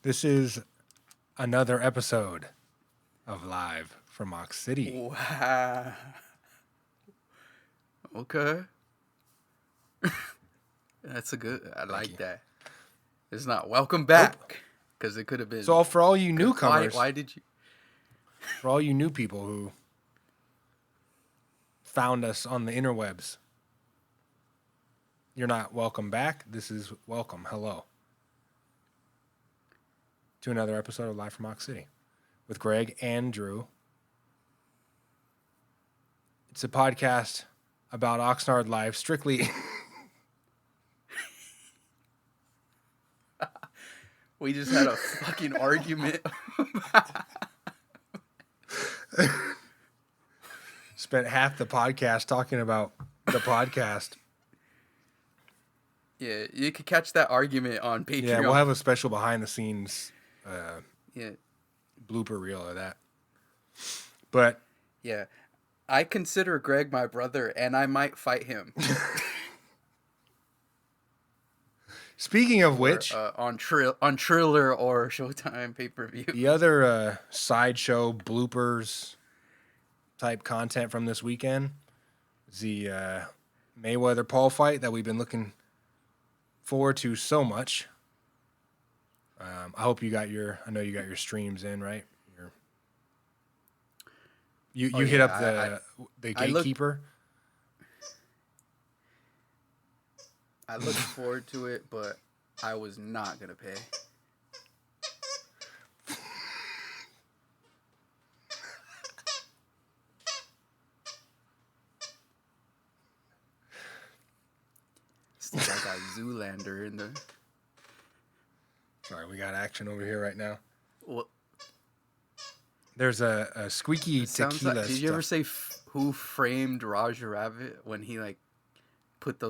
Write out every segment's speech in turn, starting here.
This is another episode of Live from Ox City. Wow. Okay. That's a good. I like that. It's not welcome back because it could have been. So for all you newcomers, why did you? For all you new people who found us on the interwebs, you're not welcome back. This is welcome. Hello to another episode of Live from Ox City with Greg and Drew. It's a podcast about Oxnard life, strictly. We just had a fucking argument. Spent half the podcast talking about the podcast. Yeah, you could catch that argument on Patreon. Yeah, we'll have a special behind the scenes yeah. blooper reel of that. But Yeah. I consider Greg my brother, and I might fight him. speaking of which, on Triller or Showtime pay-per-view. the other sideshow bloopers type content from this weekend is the Mayweather Paul fight that we've been looking forward to so much. I hope you got I know you got your streams in, right? You hit up the gatekeeper. I looked forward to it, but I was not gonna pay. Still, I got Zoolander in the. Sorry, we got action over here right now. What? There's a squeaky tequila. Like, did you ever say Who Framed Roger Rabbit when he like put the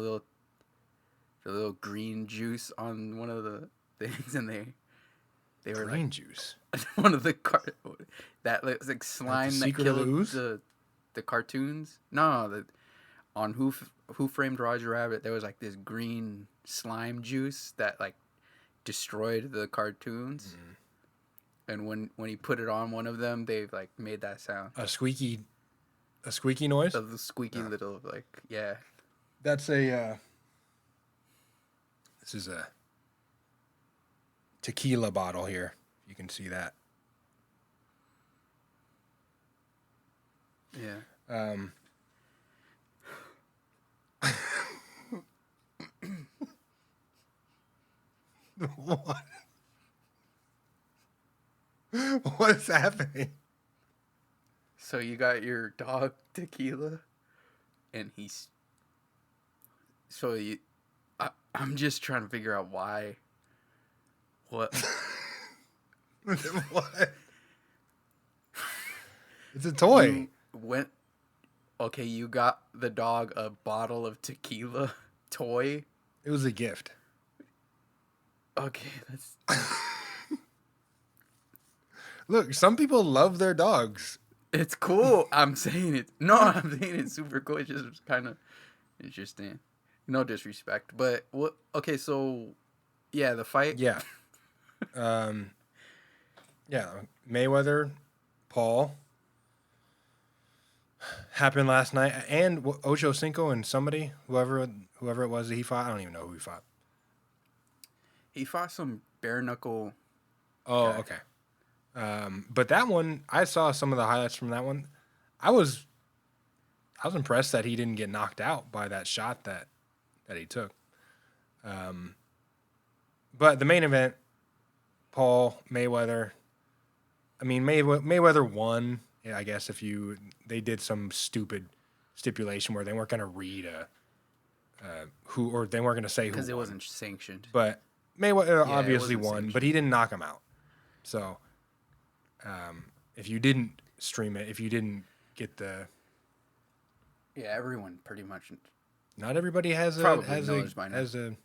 little green juice on one of the things and they were green like, juice. One of the that was like slime that killed the cartoons. No, on Who Framed Roger Rabbit there was like this green slime juice that like destroyed the cartoons. Mm. And when he put it on one of them, they like made that sound. A squeaky noise? Of the squeaky little yeah. That's a this is a tequila bottle here. You can see that. Yeah. What? What is happening? So you got your dog Tequila, and he's. So I'm just trying to figure out why. What? What? It's a toy. You got the dog a bottle of tequila toy. It was a gift. Okay, that's. Look, some people love their dogs. It's cool. I'm saying it's super cool. It's just kind of interesting. No disrespect, but what? Okay, so yeah, the fight. Yeah. Yeah, Mayweather, Paul happened last night, and Ocho Cinco and somebody, whoever it was that he fought. I don't even know who he fought. He fought some bare knuckle. Oh, guy. Okay. But that one, I saw some of the highlights from that one. I was impressed that he didn't get knocked out by that shot that he took. But the main event, Paul Mayweather. I mean, Mayweather won. I guess they did some stupid stipulation where they weren't going to read they weren't going to say who because it won. Wasn't sanctioned. But Mayweather obviously won, sanctioned. but he didn't knock him out. So, if you didn't stream it, if you didn't get the, everyone pretty much. Not everybody has a.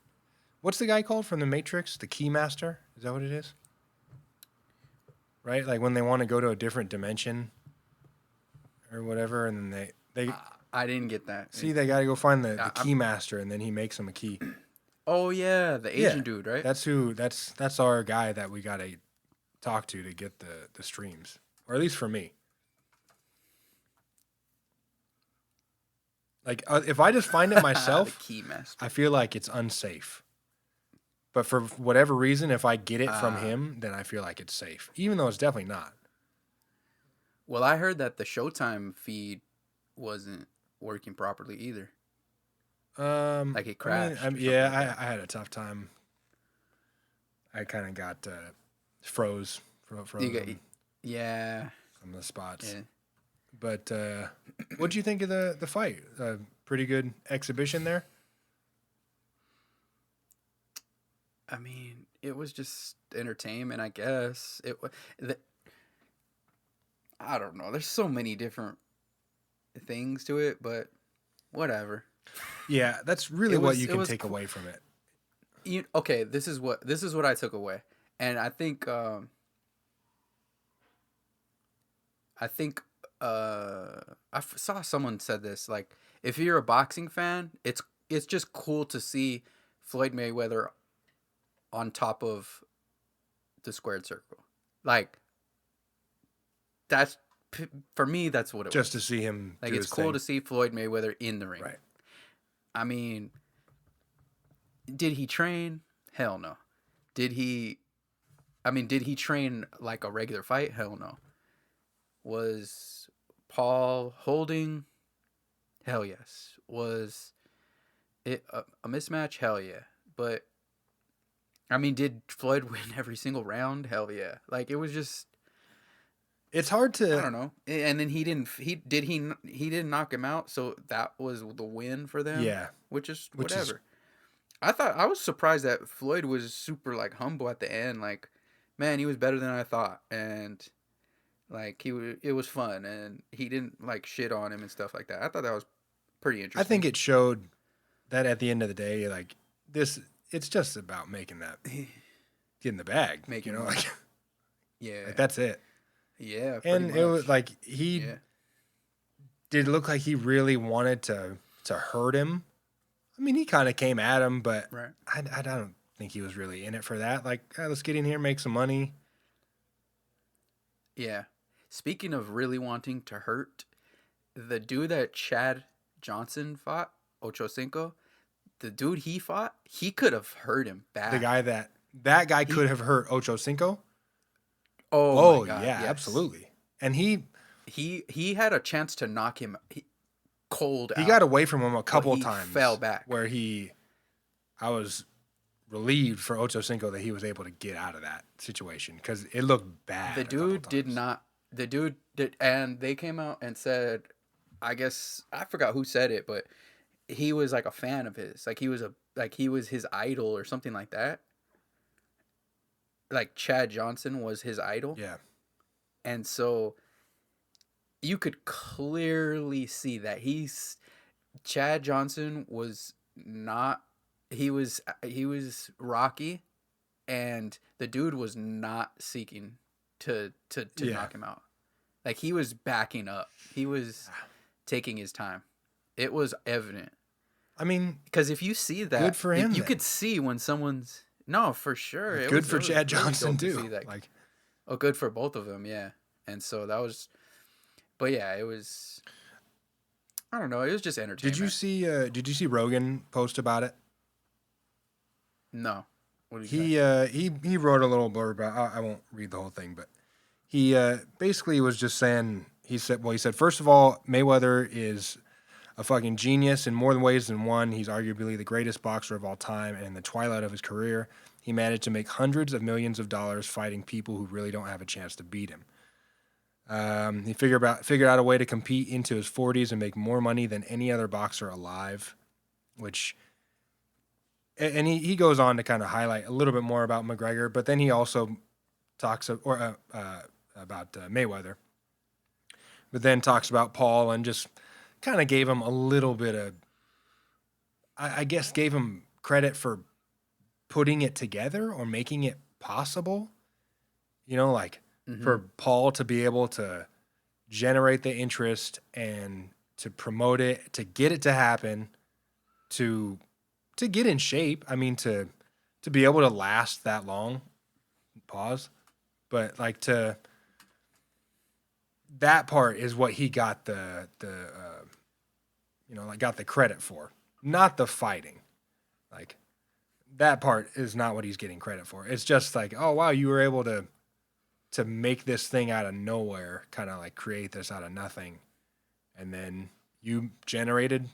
What's the guy called from the Matrix? The Keymaster? Is that what it is? Right, like when they want to go to a different dimension, or whatever, and then they I didn't get that. See, they got to go find the Keymaster, and then he makes them a key. Oh yeah, the Asian dude, right? That's our guy that we gotta talk to get the streams, or at least for me. Like if I just find it myself, the Keymaster. I feel like it's unsafe. But for whatever reason, if I get it from him, then I feel like it's safe, even though it's definitely not. Well, I heard that the Showtime feed wasn't working properly either. Like it crashed. I had a tough time. I kind of got froze yeah. Some of the spots. Yeah. But what'd you think of the fight? Pretty good exhibition there. I mean, it was just entertainment, I guess. I don't know. There's so many different things to it, but whatever. Yeah, that's really what you can take away from it. Okay, this is what I took away, and I think I saw someone said this, like, if you're a boxing fan, it's just cool to see Floyd Mayweather on top of the squared circle. Like, that's, for me, that's what it was. Just to see him. Like, it's cool to see Floyd Mayweather in the ring. Right. I mean, did he train? Hell no. Did he train like a regular fight? Hell no. Was Paul holding? Hell yes. Was it a mismatch? Hell yeah. But I mean, did Floyd win every single round? Hell yeah. Like, it was just, it's hard to, I don't know. And then he didn't knock him out, so that was the win for them. Yeah. Which is whatever. I was surprised that Floyd was super, like, humble at the end. Like, man, he was better than I thought, and like, it was fun, and he didn't, like, shit on him and stuff like that. I thought that was pretty interesting. I think it showed that at the end of the day, like, it's just about getting the bag, making, like, yeah, like, that's it. Yeah, and much. It was like did look like he really wanted to hurt him. I mean, he kind of came at him, but right. I don't think he was really in it for that. Like, let's get in here, make some money. Yeah. Speaking of really wanting to hurt, the dude that Chad Johnson fought, Ocho Cinco, the dude he fought, he could have hurt him bad. The guy that guy could have hurt Ocho Cinco. Oh my God, yeah, yes. Absolutely. And he had a chance to knock him cold out. He got away from him a couple times. Fell back. Where I was relieved for Ocho Cinco that he was able to get out of that situation, because it looked bad. The dude did not. The dude did, and they came out and said, I guess I forgot who said it, but he was like a fan of his. Like, he was his idol or something like that. Like, Chad Johnson was his idol. Yeah. And so you could clearly see that Chad Johnson was not, he was Rocky, and the dude was not seeking to knock him out. Like, he was backing up. He was taking his time. It was evident. I mean, because if you see that, good for him. You could see when someone's, no, for sure. Good for Chad Johnson too. Like, oh, good for both of them, yeah. And so that was, but yeah, it was, I don't know, it was just entertainment. Did you see Rogan post about it? No. What did he wrote a little blurb. I won't read the whole thing, but he basically was just saying, he said, first of all, Mayweather is a fucking genius in more ways than one. He's arguably the greatest boxer of all time, and in the twilight of his career, he managed to make hundreds of millions of dollars fighting people who really don't have a chance to beat him. He figured out a way to compete into his 40s and make more money than any other boxer alive, which, and he goes on to kind of highlight a little bit more about McGregor, but then he also talks about Mayweather, but then talks about Paul and just kind of gave him a little bit of, I guess, gave him credit for putting it together or making it possible, like, for Paul to be able to generate the interest and to promote it, to get it to happen, to to get in shape. I mean, to be able to last that long. Pause. But like that part is what he got got the credit for, not the fighting. Like that part is not what he's getting credit for. It's just like, oh wow, you were able to make this thing out of nowhere, kind of like create this out of nothing, and then you generated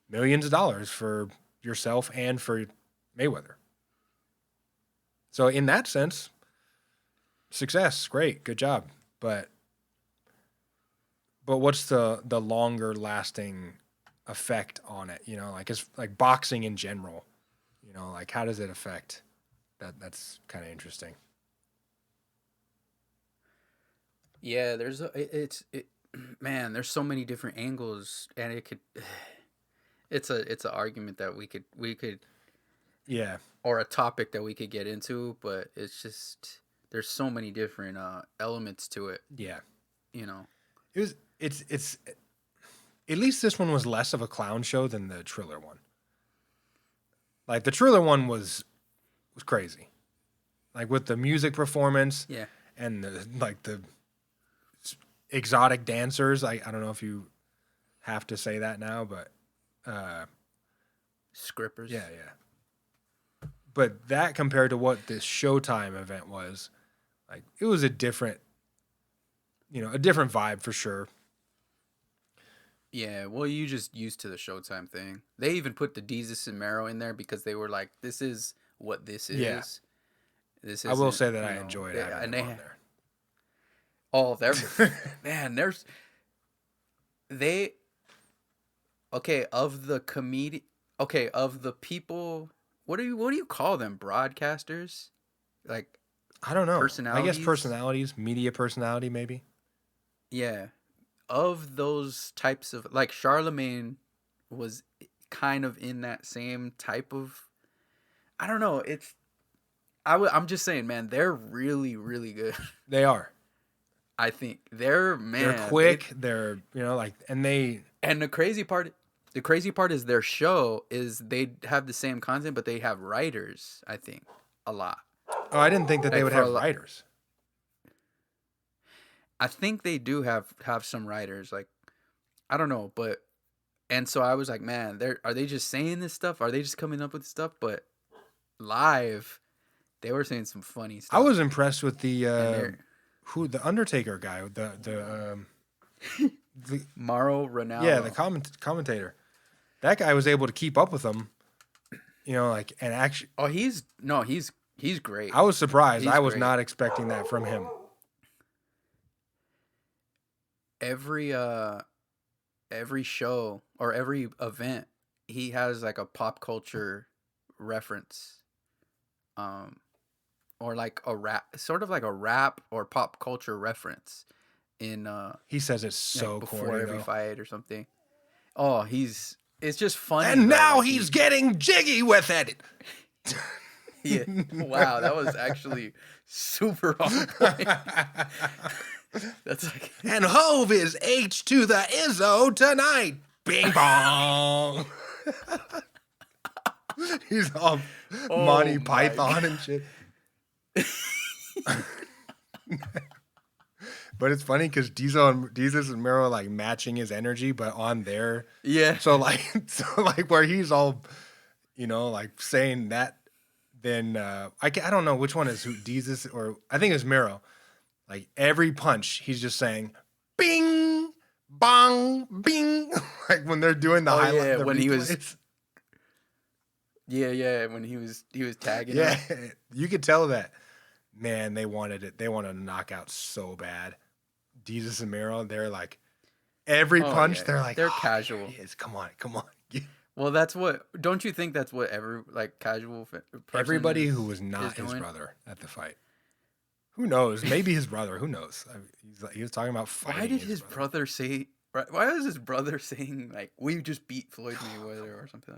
millions of dollars for yourself and for Mayweather. So in that sense, success, great, good job. But what's the longer lasting effect on it? You know, like it's like boxing in general. You know, like how does it affect that? That's kind of interesting. Yeah, man, there's so many different angles, and it's an argument that we could yeah, or a topic that we could get into, but it's just there's so many different elements to it. Yeah, you know, it's at least this one was less of a clown show than the Triller one. Like the Triller one was crazy, like with the music performance, yeah, and the exotic dancers. I don't know if you have to say that now, but scrippers. Yeah. But that compared to what this Showtime event was, like it was a different vibe for sure. Yeah, well, you just used to the Showtime thing. They even put the Desus and Mero in there because they were like, "This is what this is." Yeah. This. I will say that I enjoyed having them on there. Oh, they're man. Of the of the people. What do you call them? Broadcasters, like I don't know. Personalities? I guess personalities, media personality, maybe. Yeah, of those types of like Charlemagne was kind of in that same type of. I don't know. I'm just saying, man. They're really, really good. They are. I think they're quick. They're and the crazy part. The crazy part is their show is they have the same content, but they have writers, I think, a lot. Oh, I didn't think that they would have writers. I think they do have some writers. Like, I don't know, and so I was like, man, are they just saying this stuff? Are they just coming up with stuff? But live, they were saying some funny stuff. I was impressed with the Undertaker guy, the Mauro Ranallo. Yeah, the commentator. That guy was able to keep up with them, and actually. Oh, he's great. I was surprised. I was not expecting that from him. Every show or every event, he has like a pop culture reference, or like a rap, sort of like a rap or pop culture reference. He says it's so before corny, every though. fight or something. Oh, it's just funny. And now he's getting jiggy with it. Yeah. Wow, that was actually super on point. That's like. And Hove is H to the Izzo tonight. Bing bong. He's all Monty Python and shit. But it's funny because Jesus and Mero are like matching his energy, but on their So like where he's all, like saying that, then I don't know which one is who, Jesus or I think it's Mero. Like every punch, he's just saying, "Bing, bong, bing," like when they're doing the highlight. Yeah, when he was. Yeah, when he was tagging. Yeah, you could tell that. Man, they wanted it. They wanted a knockout so bad. Jesus and Mero, they're like every punch. They're like they're casual. Yes, come on. Well, that's what. Don't you think that's what every casual person everybody who was not his brother at the fight. Who knows? Maybe his brother. Who knows? He was talking about fighting. Why did his brother say? Why was his brother saying like we just beat Floyd Mayweather or something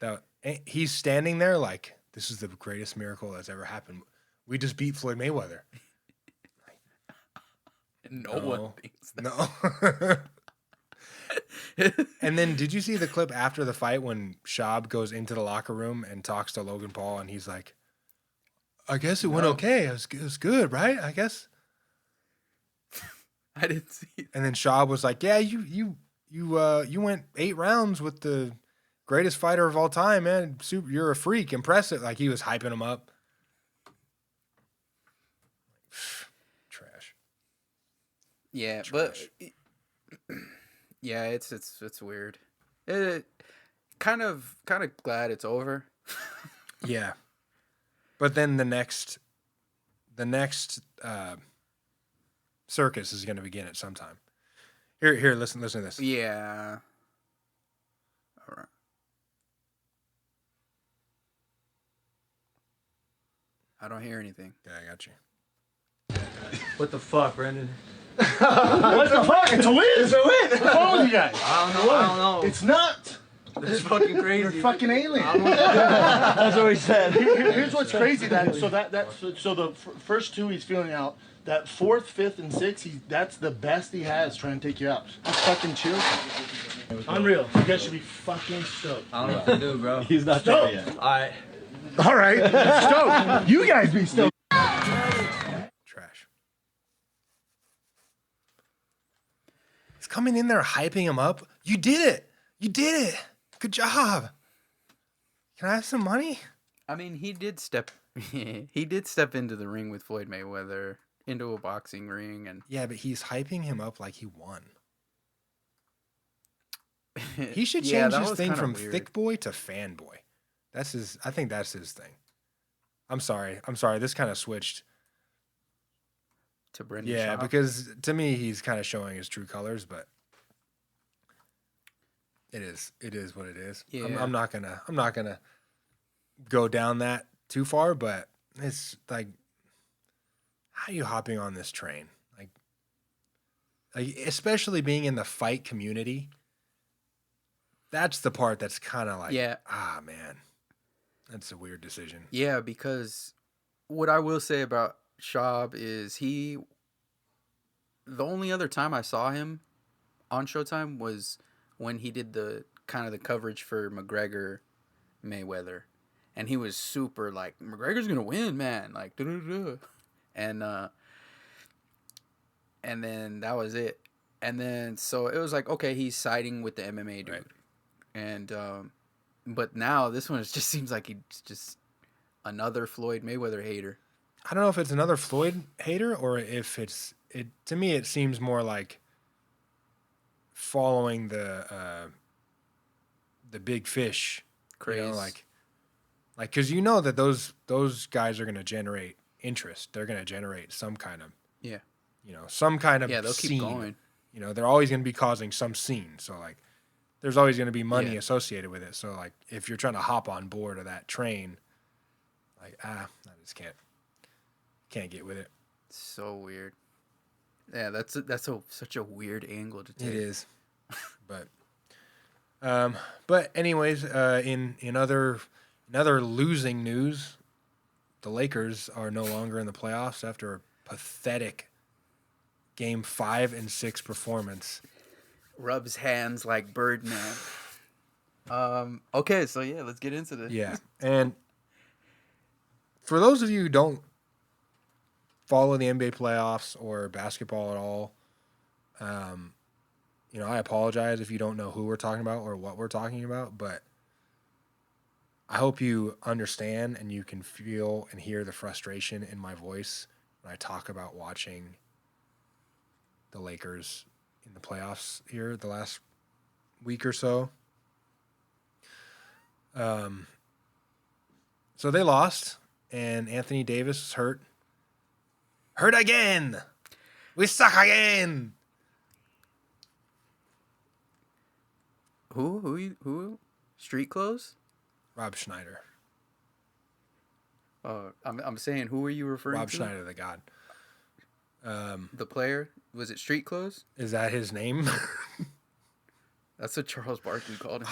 like that? He's standing there like this is the greatest miracle that's ever happened. We just beat Floyd Mayweather. No one thinks that. No. And then did you see the clip after the fight when Schaub goes into the locker room and talks to Logan Paul and he's like, I guess it went okay. It was good, right? I guess. I didn't see it. And then Schaub was like, yeah, you went 8 rounds with the greatest fighter of all time, man. You're a freak. Impressive. Like he was hyping him up. Trash. Yeah, Trash. but yeah, it's weird. Kind of glad it's over. Yeah. But then the next circus is going to begin at some time. Here, listen to this. Yeah. All right. I don't hear anything. Yeah, I got you. What the fuck, Brendan? What the fuck? It's a win! It's a win! I told you guys. I don't know. It's not. It's fucking crazy. You're fucking alien. That's what we said. Here's what's crazy. So the first 2 he's feeling out. That 4th, 5th, and 6th, that's the best he has trying to take you out. Just fucking chill. Unreal. You guys should be fucking stoked. I don't know what to do, bro. He's not stoked yet. Alright. All right. Stoked. You guys be stoked. Trash. He's coming in there hyping him up. You did it. You did it. Good job. Can I have some money? I mean, he did step into the ring with Floyd Mayweather, into a boxing ring, and Yeah, but he's hyping him up like he won. He should change his thing from thick boy to fan boy. That's his. I think that's his thing. I'm sorry. This kind of switched. to Brendan Yeah, Schaub. because to me he's kind of showing his true colors, but it is what it is. Yeah. I'm not gonna go down that too far, but it's like, how are you hopping on this train? Like especially being in the fight community. That's the part that's kind of like, man, that's a weird decision. Yeah, because what I will say about Schaub is the only other time I saw him on Showtime was when he did the kind of the coverage for McGregor Mayweather. And he was super like, McGregor's going to win, man. Like, da-da-da. And then that was it. And then, so it was like, okay, he's siding with the MMA dude. Right. And, but now this one just seems like he's just another Floyd Mayweather hater. I don't know if it's another Floyd hater or if to me, it seems more like following the big fish craze. You know, like, cause you know that those guys are going to generate interest. They're going to generate some kind of, some kind of they'll scene. Keep going. You know, they're always going to be causing some scene. So like, there's always going to be money associated with it. So like, if you're trying to hop on board of that train, like, I just can't get with it. So weird. Yeah, that's such a weird angle to take. It is. But anyways, in other losing news, the Lakers are no longer in the playoffs after a pathetic Game 5 and 6 performance. Rubs hands like Birdman. Okay, so yeah, let's get into this. Yeah, and for those of you who don't follow the NBA playoffs or basketball at all, I apologize if you don't know who we're talking about or what we're talking about, but I hope you understand and you can feel and hear the frustration in my voice when I talk about watching the Lakers in the playoffs here the last week or so. So they lost, and Anthony Davis is hurt. Hurt again! We suck again! Who? Street clothes? Rob Schneider. I'm saying, who are you referring Rob to? Schneider, the god. The player? Was it Street Clothes? Is that his name? That's what Charles Barkley called him.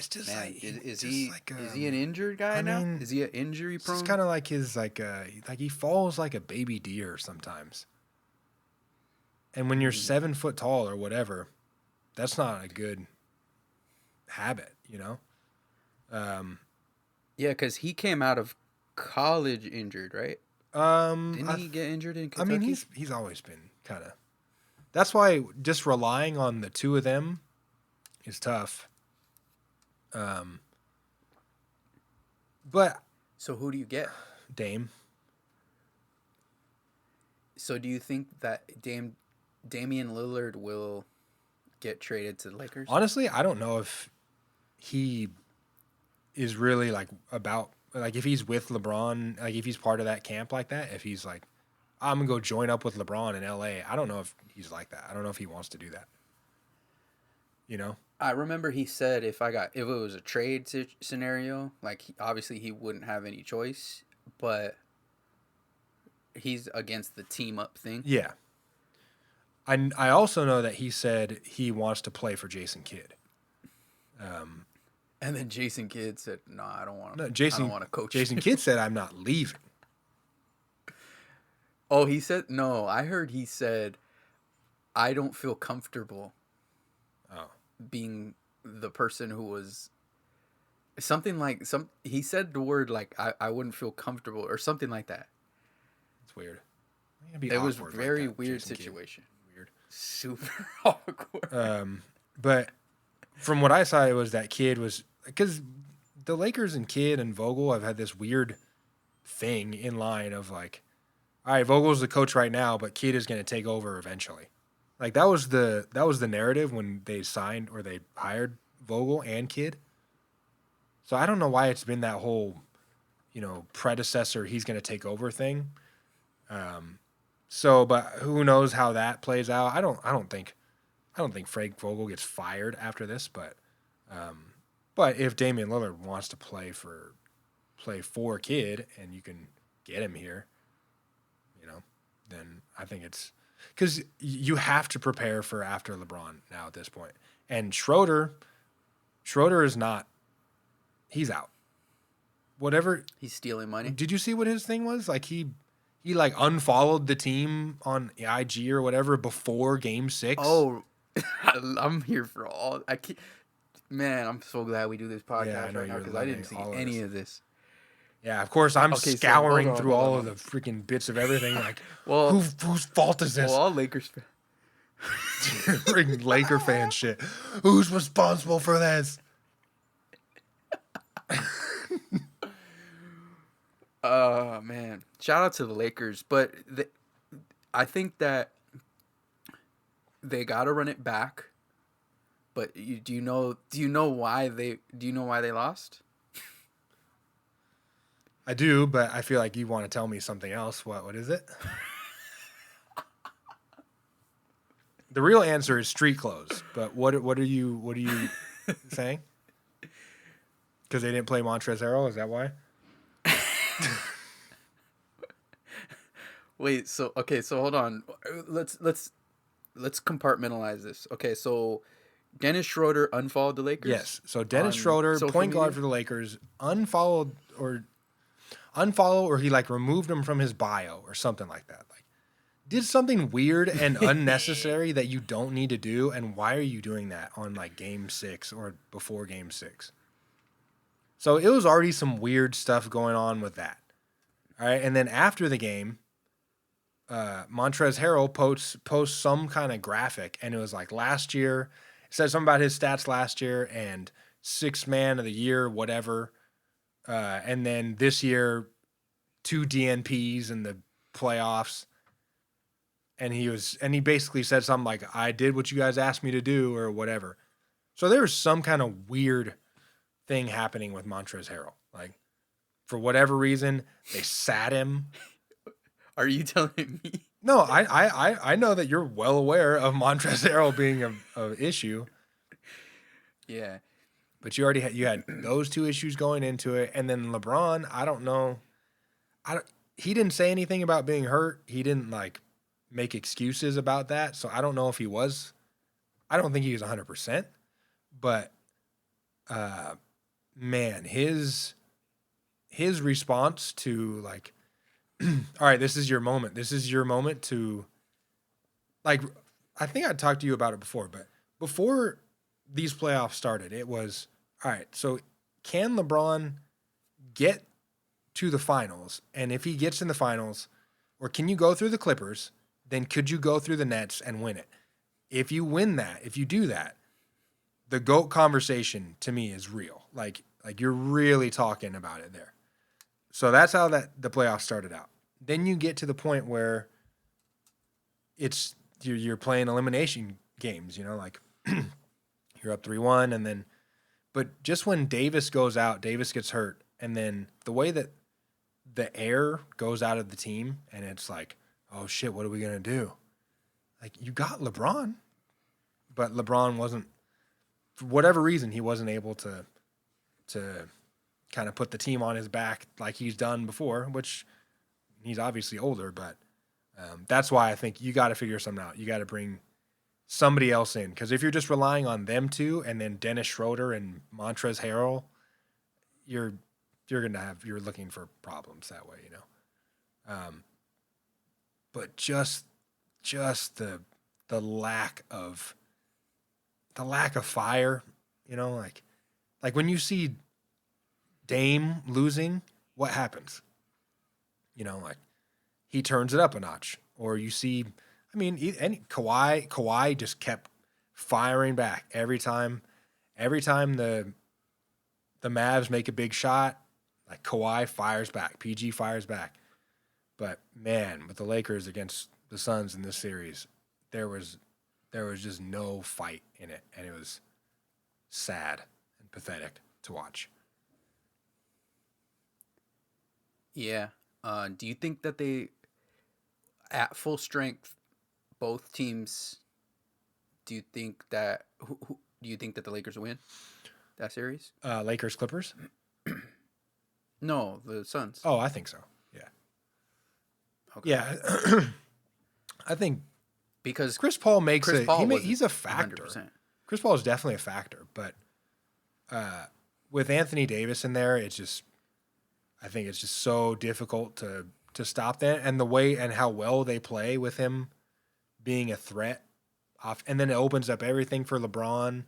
it's just Man, like is just he like, is he an injured guy now? mean, Is he an injury It's prone? just kind of like his like he falls like a baby deer sometimes. And when you're 7 foot tall or whatever, that's not a good habit, you know. Yeah, because he came out of college injured, right? Didn't he get injured in Kentucky? I mean, he's always been kind of. That's why just relying on the two of them is tough. But So who do you get? Dame, So do you think that Damian Lillard will get traded to the Lakers? honestly, I don't know if he is really like about like if he's with LeBron, like if he's part of that camp like that. If he's like, I'm gonna go join up with LeBron in LA. I don't know if he's like that. I don't know if he wants to do that. You know. I remember he said if it was a trade scenario, like obviously he wouldn't have any choice, but he's against the team up thing. Yeah. I also know that he said he wants to play for Jason Kidd. And then Jason Kidd said, "No, I don't want to. No, Jason, I don't want to coach." Jason Kidd said, "I'm not leaving." Oh, he said no. I heard he said, "I don't feel comfortable." Oh, Being the person who was something like he said the word like I wouldn't feel comfortable or something like that. it's weird. It was very weird Jason Kidd. situation. Weird. Super awkward. But from what I saw, it was that Kidd was because the Lakers and Kidd and Vogel have had this weird thing in line of like, all right, Vogel's the coach right now, but Kidd is going to take over eventually. Like that was the narrative when they signed or they hired Vogel and Kidd. So I don't know why it's been that whole, predecessor he's going to take over thing. But who knows how that plays out? I don't think Frank Vogel gets fired after this, but if Damian Lillard wants to play for Kidd and you can get him here, then I think it's because you have to prepare for after LeBron now at this point. And Schroeder is not. He's out. Whatever. He's stealing money. Did you see what his thing was? Like he like unfollowed the team on IG or whatever before Game 6. Oh, I'm here for all. Man, I'm so glad we do this podcast right now because I didn't see any of this. Yeah, of course I'm scouring through all of on. the freaking bits of everything. Like, Well, whose fault is this? Well, all Lakers fans. Freaking Laker fan shit. Who's responsible for this? Oh man, shout out to the Lakers, but I think that they got to run it back. But do you know why they lost? I do, but I feel like you want to tell me something else. What is it? The real answer is street clothes. But what are you saying? Because they didn't play Montrezl Harrell, is that why? Wait, so hold on. Let's compartmentalize this. Okay, so Dennis Schroeder unfollowed the Lakers? Yes. So Dennis Schroeder, point guard for the Lakers, unfollow or he like removed him from his bio or something like that. Like did something weird and unnecessary that you don't need to do, and why are you doing that on like Game 6 or before Game 6? So it was already some weird stuff going on with that. All right, and then after the game, Montrezl Harrell posts some kind of graphic, and it was like last year. It said something about his stats last year and sixth man of the year, whatever. And then this year, 2 DNPs in the playoffs. And he basically said something like, I did what you guys asked me to do or whatever. So there was some kind of weird thing happening with Montrezl Harrell. Like, for whatever reason, they sat him. Are you telling me? No, I know that you're well aware of Montrezl Harrell being an issue. Yeah. But you had those two issues going into it. And then LeBron, I don't know. He didn't say anything about being hurt. He didn't like make excuses about that. So I don't know if he was. I don't think he was 100%. But man, his response to like, all right, this is your moment. This is your moment to, like, I think I talked to you about it before, but before these playoffs started, it was, all right, so can LeBron get to the finals? And if he gets in the finals, or can you go through the Clippers, then could you go through the Nets and win it? If you win that, if you do that, the GOAT conversation to me is real. Like you're really talking about it there. So that's how the playoffs started out. Then you get to the point where it's you're playing elimination games, like you're up 3-1 and then but just when Davis goes out, Davis gets hurt, and then the way that the air goes out of the team and it's like, oh shit, what are we going to do? Like you got LeBron, but LeBron wasn't, for whatever reason, he wasn't able to kind of put the team on his back like he's done before, which he's obviously older, but that's why I think you got to figure something out. You got to bring somebody else in, because if you're just relying on them two and then Dennis Schroeder and Montrezl Harrell, you're looking for problems that way, But just the lack of fire, like when you see Dame losing, what happens? Like he turns it up a notch, or you see, Kawhi just kept firing back every time the Mavs make a big shot, like Kawhi fires back, PG fires back. But man, with the Lakers against the Suns in this series, there was just no fight in it, and it was sad and pathetic to watch. Yeah. Do you think that they, at full strength, both teams, do you think that do you think that the Lakers win that series? Lakers Clippers? No, the Suns. Oh, I think so. Yeah. Okay. Yeah. I think because Chris Paul makes he's a 100%. factor. Chris Paul is definitely a factor, but with Anthony Davis in there, I think it's just so difficult to stop that, and the way and how well they play with him being a threat off, and then it opens up everything for LeBron.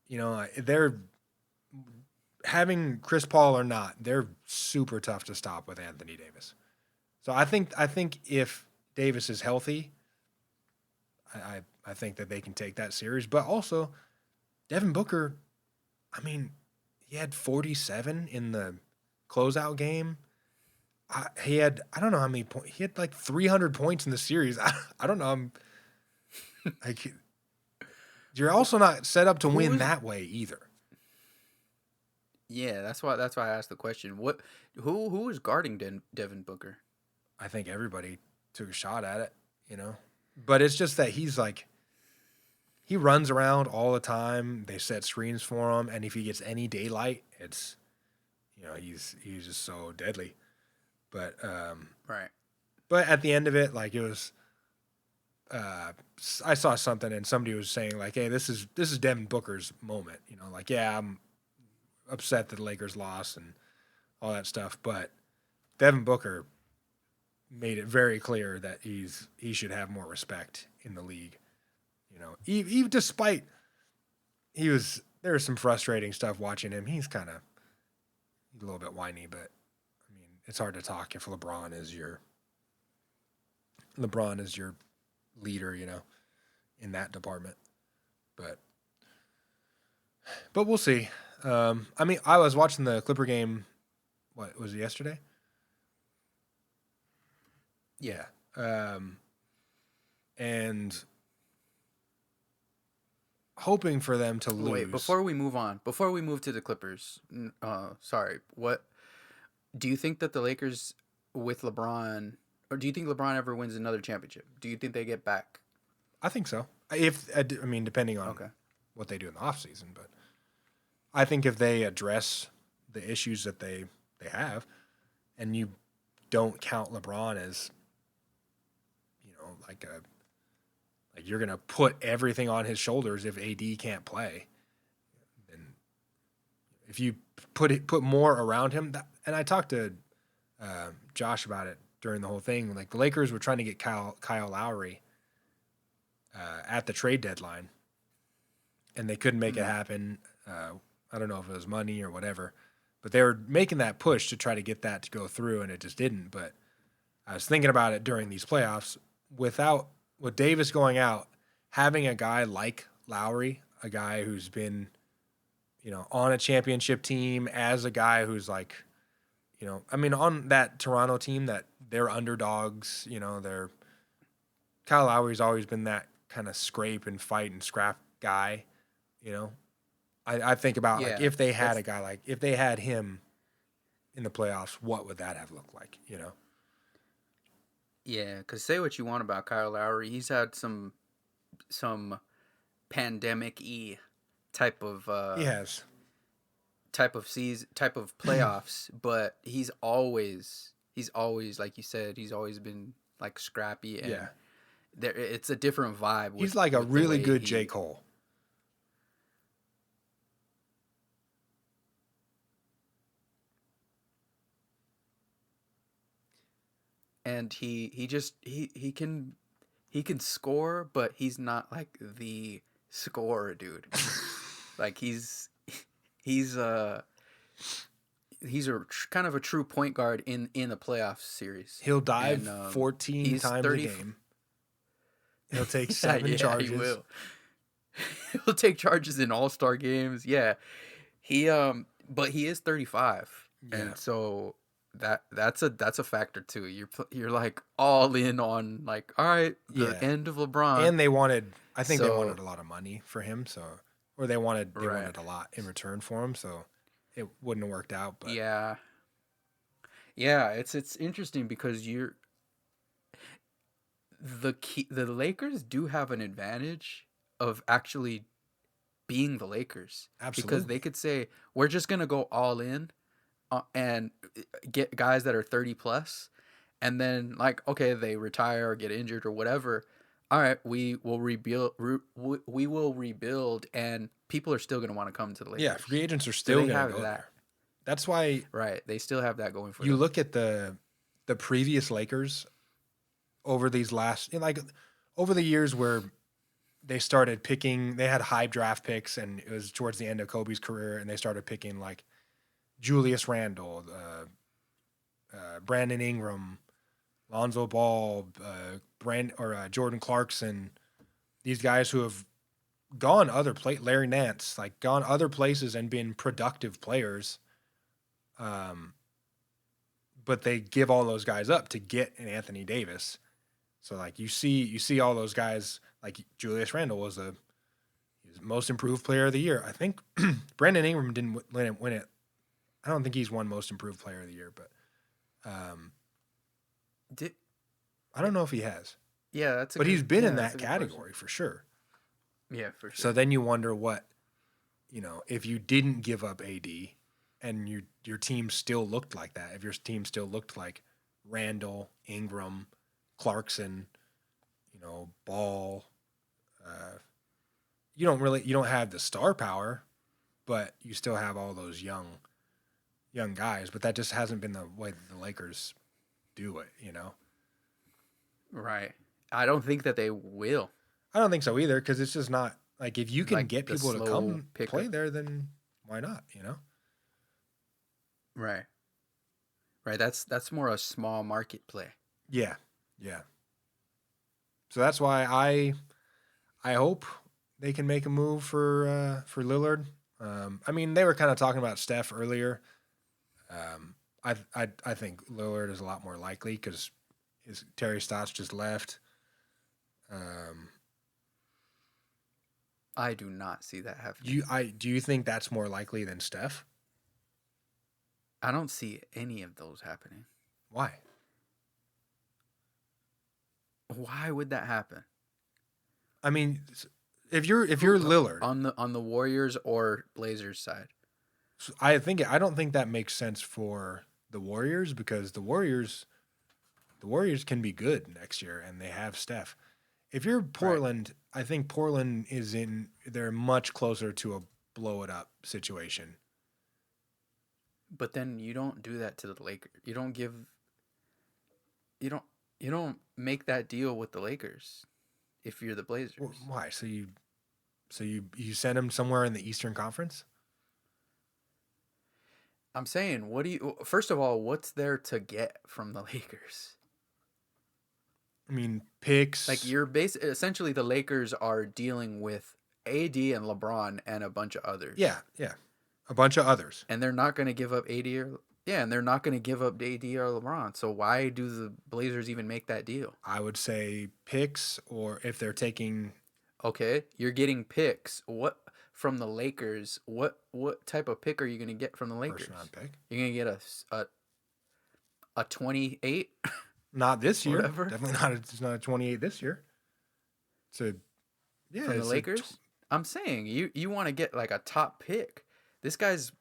They're having Chris Paul or not, they're super tough to stop with Anthony Davis. So I think if Davis is healthy, I think that they can take that series. But also, Devin Booker, he had 47 in the closeout game. He had, I don't know how many points. He had like 300 points in the series. I don't know. You're also not set up to win that way either. Yeah, that's why I asked the question. Who is guarding Devin Booker? I think everybody took a shot at it, But it's just that he's like, he runs around all the time. They set screens for him, and if he gets any daylight, it's, he's just so deadly. But right. But at the end of it, like it was, I saw something and somebody was saying like, "Hey, this is Devin Booker's moment." Like, yeah, I'm upset that the Lakers lost and all that stuff, but Devin Booker made it very clear that he should have more respect in the league. Even despite there was some frustrating stuff watching him. He's a little bit whiny, but it's hard to talk if LeBron is your leader, in that department. But we'll see. I was watching the Clipper game. What was it, yesterday? Yeah. And hoping for them to lose. Wait, before we move to the Clippers, what do you think that the Lakers with LeBron, or do you think LeBron ever wins another championship? Do you think they get back? I think so. Depending on what they do in the offseason, but I think if they address the issues that they have, and you don't count LeBron as, like you're gonna put everything on his shoulders if AD can't play, then if you put more around him, and I talked to Josh about it during the whole thing. Like the Lakers were trying to get Kyle Lowry at the trade deadline, and they couldn't make it happen. I don't know if it was money or whatever, but they were making that push to try to get that to go through, and it just didn't. But I was thinking about it during these playoffs. With Davis going out, having a guy like Lowry, a guy who's been, on a championship team, as a guy who's like, on that Toronto team that they're underdogs, Kyle Lowry's always been that kind of scrape and fight and scrap guy, I think about like if they had a guy like, if they had him in the playoffs, what would that have looked like, Yeah, because say what you want about Kyle Lowry, he's had some pandemic-y type of type of playoffs, but he's always like you said, he's always been like scrappy and it's a different vibe. He's like a really good J. Cole. And he can score, but he's not like the scorer, dude. Like he's a kind of a true point guard in a playoff series. He'll dive 14 times a game. He'll take 7 charges. He will. He'll take charges in All-Star games. Yeah. But he is 35. Yeah. And so that's a factor too. You're like all in on like, all right, the end of LeBron. And they wanted a lot of money for him, or they wanted a lot in return for him, so it wouldn't have worked out. But yeah, it's interesting because the Lakers do have an advantage of actually being the Lakers. Absolutely. Because they could say, we're just gonna go all in and get guys that are 30 plus, and then like, okay, they retire or get injured or whatever. All right, we will rebuild. We will rebuild, and people are still going to want to come to the Lakers. Yeah, free agents are still going to go there. That's why, right? They still have that going for them. You them. look at the previous Lakers over these over the years where they started picking. They had high draft picks, and it was towards the end of Kobe's career, and they started picking like Julius Randle, Brandon Ingram, Lonzo Ball, Jordan Clarkson, these guys who have gone Larry Nance, like gone other places and been productive players. But they give all those guys up to get an Anthony Davis. So like you see all those guys, like Julius Randle was the most improved player of the year. I think Brandon Ingram didn't win it. I don't think he's won most improved player of the year, but I don't know if he has. Yeah, but he's been in that category for sure. Yeah, for sure. So then you wonder what, if you didn't give up AD and your team still looked like that, if your team still looked like Randall, Ingram, Clarkson, Ball, you don't have the star power, but you still have all those young guys, but that just hasn't been the way that the Lakers do it, Right. I don't think that they will. I don't think so either, because it's just not like if you can get people to come play there, then why not? Right. That's more a small market play. Yeah. So that's why I hope they can make a move for Lillard. I mean, they were kind of talking about Steph earlier. I think Lillard is a lot more likely because Terry Stotts just left. I do not see that happening. Do you think that's more likely than Steph? I don't see any of those happening. Why? Why would that happen? I mean, if you're Lillard on the Warriors or Blazers side, I don't think that makes sense for the Warriors because the Warriors can be good next year and they have Steph. If you're Portland, right. I think Portland they're much closer to a blow it up situation But then you don't do that to the Lakers. You don't give. You don't make that deal with the Lakers if you're the Blazers. Why? So you send him somewhere in the Eastern Conference? I'm saying, first of all, what's there to get from the Lakers? I mean, picks. Like essentially the Lakers are dealing with AD and LeBron and a bunch of others. Yeah. A bunch of others. And they're not going to give up and they're not going to give up AD or LeBron. So why do the Blazers even make that deal? I would say picks, or if they're taking. Okay, you're getting picks. What from the Lakers? What type of pick are you going to get from the Lakers? First round pick. You're going to get a 28. Not this year. Whatever. Definitely not. It's not a 28 this year. From the Lakers. I'm saying you want to get like a top pick. This guy's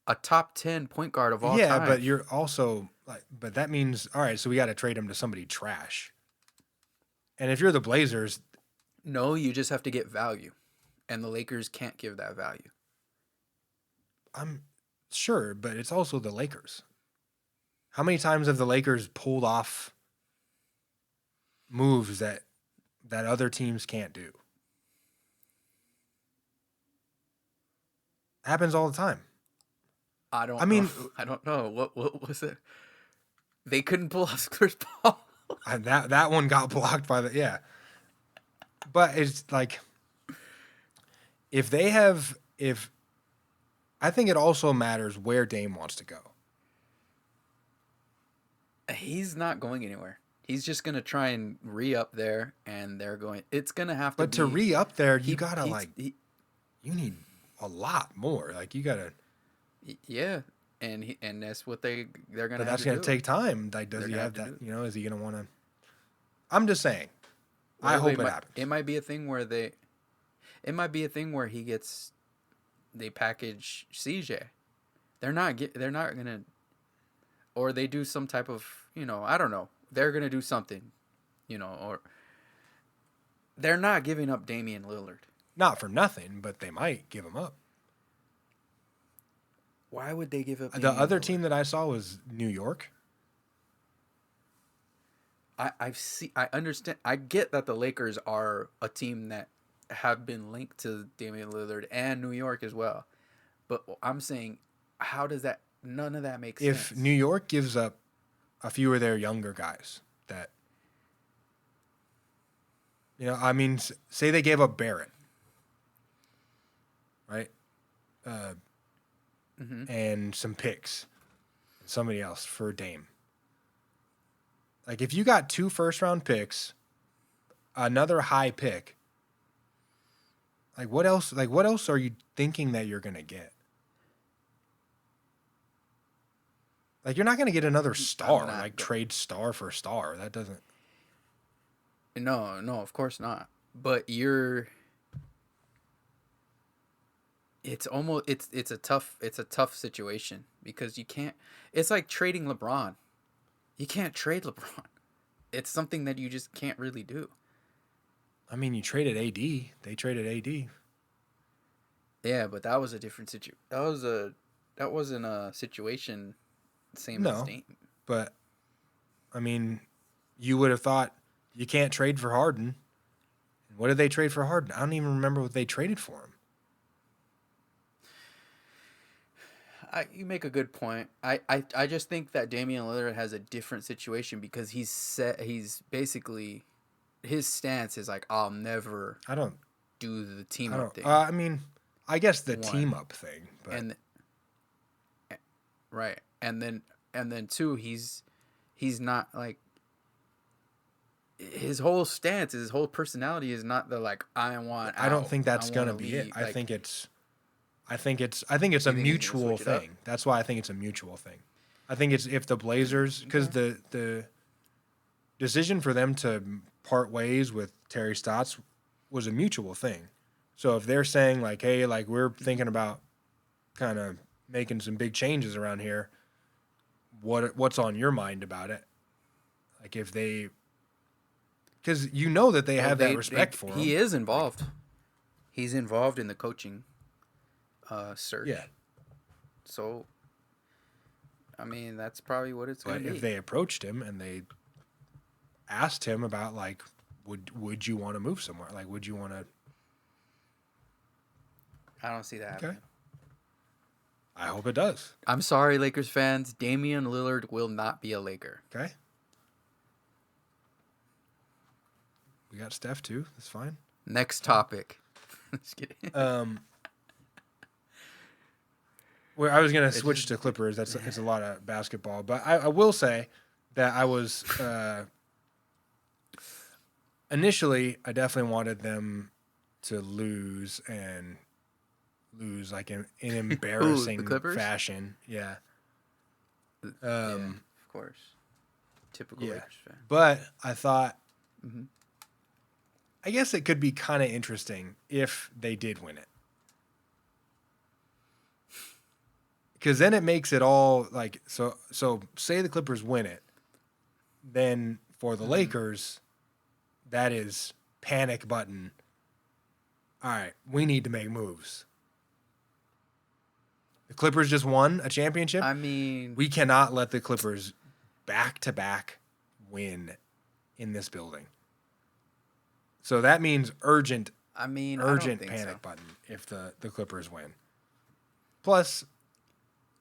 a top 10 point guard of all time. Yeah, but you're also like, but that means all right. So we got to trade him to somebody trash. And if you're the Blazers, no, you just have to get value, and the Lakers can't give that value. I'm sure, but it's also the Lakers. How many times have the Lakers pulled off moves that other teams can't do? Happens all the time. I don't know. What was it? They couldn't pull off Chris Paul. And that one got blocked by but it's like if I think it also matters where Dame wants to go. He's not going anywhere. He's just gonna try and re-up there, and they're going. It's gonna have to. But to re-up there, you gotta you need a lot more. Like you gotta. Yeah, and that's what they're gonna. But that's gonna take time. Like, does he have that? Is he gonna want to? I'm just saying. Well, I hope it happens. It might be a thing where he gets. They package CJ. They're not gonna. Or they do some type of, I don't know. They're going to do something, or they're not giving up Damian Lillard. Not for nothing, but they might give him up. Why would they give up the other team that I saw was New York. I understand. I get that the Lakers are a team that have been linked to Damian Lillard and New York as well. But I'm saying, how does that... None of that makes sense. If New York gives up a few of their younger guys that, say they gave up Barrett, right? And some picks, and somebody else for Dame. Like if you got 2 first-round picks, another high pick, what else are you thinking that you're gonna get? Like, you're not going to get another star, trade star for star. That doesn't... No, of course not. But it's almost... It's a tough situation because you can't... It's like trading LeBron. You can't trade LeBron. It's something that you just can't really do. I mean, you traded AD. They traded AD. Yeah, but that was a different situation. That wasn't a situation... Same as Dame. But I mean, you would have thought you can't trade for Harden. What did they trade for Harden? I don't even remember what they traded for him. You make a good point. I just think that Damian Lillard has a different situation because he's basically his stance is like I don't do the team up thing. I mean, I guess the team up thing, but right. And then 2, he's not like his whole stance, his whole personality is not the like I don't think that's gonna be it. I think it's a mutual thing. That's why I think it's a mutual thing. I think it's if the Blazers, because the decision for them to part ways with Terry Stotts was a mutual thing. So if they're saying like, hey, like we're thinking about kind of making some big changes around here. What's on your mind about it? Like if they, because that they have that respect for him. He is involved. He's involved in the coaching search. Yeah. So, I mean, that's probably what it's going But to be. if they approached him and they asked him about like, would you want to move somewhere? Like, would you want to? I don't see that Okay. happening. I hope it does. I'm sorry, Lakers fans. Damian Lillard will not be a Laker. Okay. We got Steph too. That's fine. Next topic. Just kidding. Where I was gonna switch to Clippers. It's a lot of basketball, but I will say that I was initially I definitely wanted them to lose like in embarrassing Clippers? fashion. Yeah. Yeah, of course. Typical yeah. Lakers fan. But I thought, Mhm. I guess it could be kind of interesting if they did win it. Because then it makes it all like so say the Clippers win it, then for the Lakers, that is panic button. All right, we need to make moves. The Clippers just won a championship. I mean, We cannot let the Clippers back to back win in this building. So that means urgent I don't panic think so. button if the Clippers win. Plus,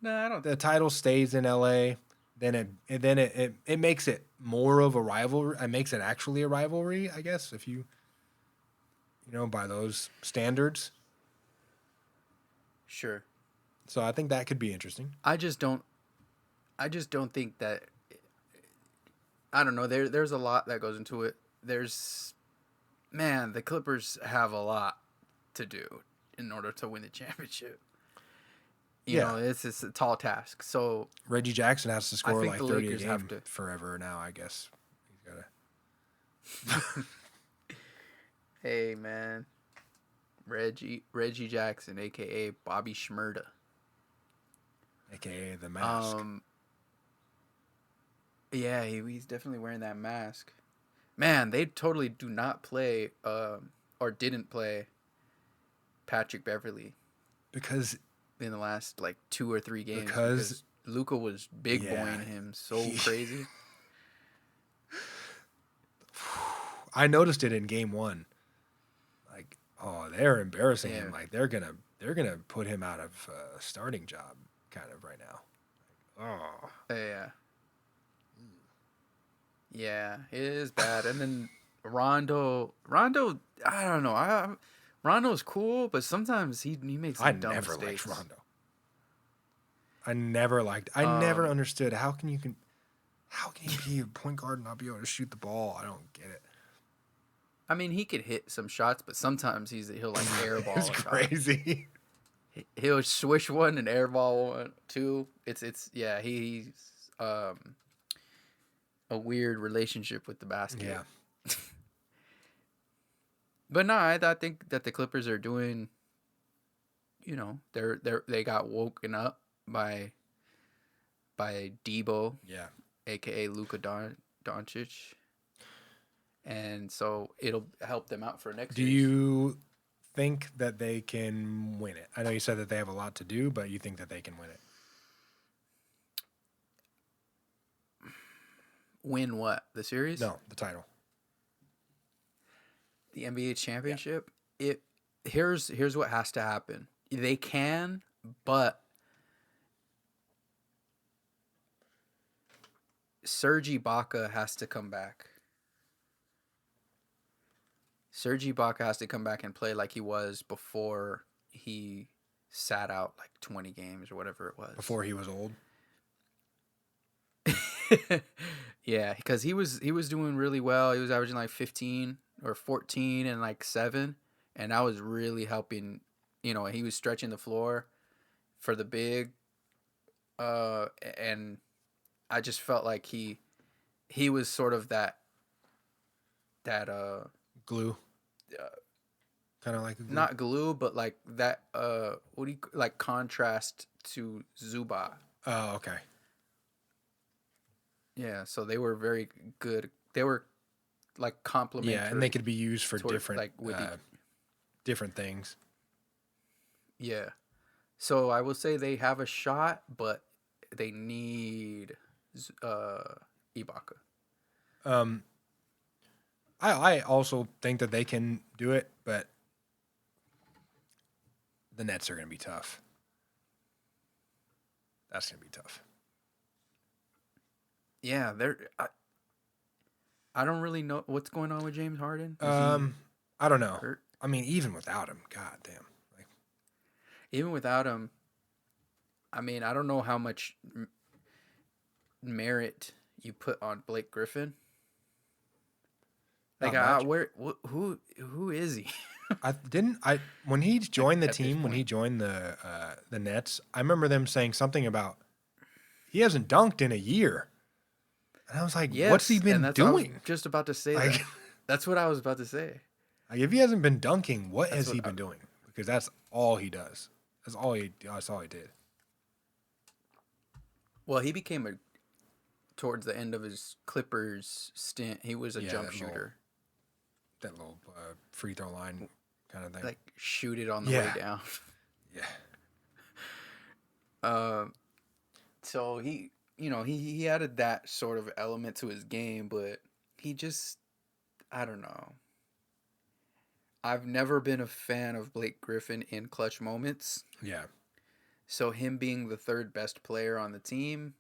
No, I don't. the title stays in LA, then it makes it more of a rivalry. It makes it actually a rivalry, I guess, if you by those standards. Sure. So I think that could be interesting. I just don't think that. I don't know. There's a lot that goes into it. The Clippers have a lot to do in order to win the championship. You know, it's a tall task. So Reggie Jackson has to score think like the 30 a Lakers game have to- forever now, I guess. He's gotta. hey, man, Reggie Jackson, aka Bobby Shmurda. AKA the mask. Yeah, he's definitely wearing that mask. Man, they totally do not play, or didn't play Patrick Beverly Because in the last like 2 or 3 games Because- Luka was big Yeah. boying him so crazy. I noticed it in game 1. Like, they're embarrassing him. Yeah. Like they're gonna put him out of a starting job kind of right now. Yeah. Yeah, it is bad. And then Rondo, I don't know. Rondo's cool, but sometimes he makes some I dumb never mistakes. liked Rondo. I never understood how can you be a point guard and not be able to shoot the ball? I don't get it. I mean, he could hit some shots, but sometimes he'll like airball. It's a shot. crazy. He'll swish one and airball one too. Yeah, he's a weird relationship with the basket. Yeah. But no, I think that the Clippers are doing. They got woken up by Debo, Yeah. aka Luka Doncic, and so it'll help them out for next. Do series. you think that they can win it? I know you said that they have a lot to do, but you think that they can win it? Win what? The series? No, the title. The NBA championship. Here's what has to happen. They can, but Serge Ibaka has to come back. Serge Ibaka has to come back and play like he was before he sat out like 20 games or whatever it was. Before he was old. Yeah, because he was doing really well. He was averaging like 15 or 14 and like 7, and that was really helping. He was stretching the floor for the big, and I just felt like he was sort of that Glue. Kind of like a glue. not glue, but like that like contrast to Zubac. Oh, okay. Yeah, so they were very good. They were like complementary. Yeah, and they could be used for sort of, different like, with different things. Yeah. So I will say they have a shot, but they need Ibaka. I also think that they can do it, but the Nets are going to be tough. That's going to be tough. Yeah, I don't really know what's going on with James Harden. I don't know. Hurt? I mean, even without him, goddamn. Like, Even without him, I mean, I don't know how much merit you put on Blake Griffin. Like, not much. who is he? when he joined the At this team, when he point. joined the Nets, I remember them saying something about he hasn't dunked in a year, and I was like, what's he Yes, been and that's I was doing? just about to say Like- that. That's what I was about to say. Like, if he hasn't been dunking, what That's has he what been doing? Because that's all he does. That's all he did. Well, he became towards the end of his Clippers stint. He was a Yeah, jump that little- shooter, That little free throw line kind of thing. like shoot it on the Yeah. way down. Yeah. So he added that sort of element to his game, but he just, I don't know. I've never been a fan of Blake Griffin in clutch moments. Yeah. So him being the third best player on the team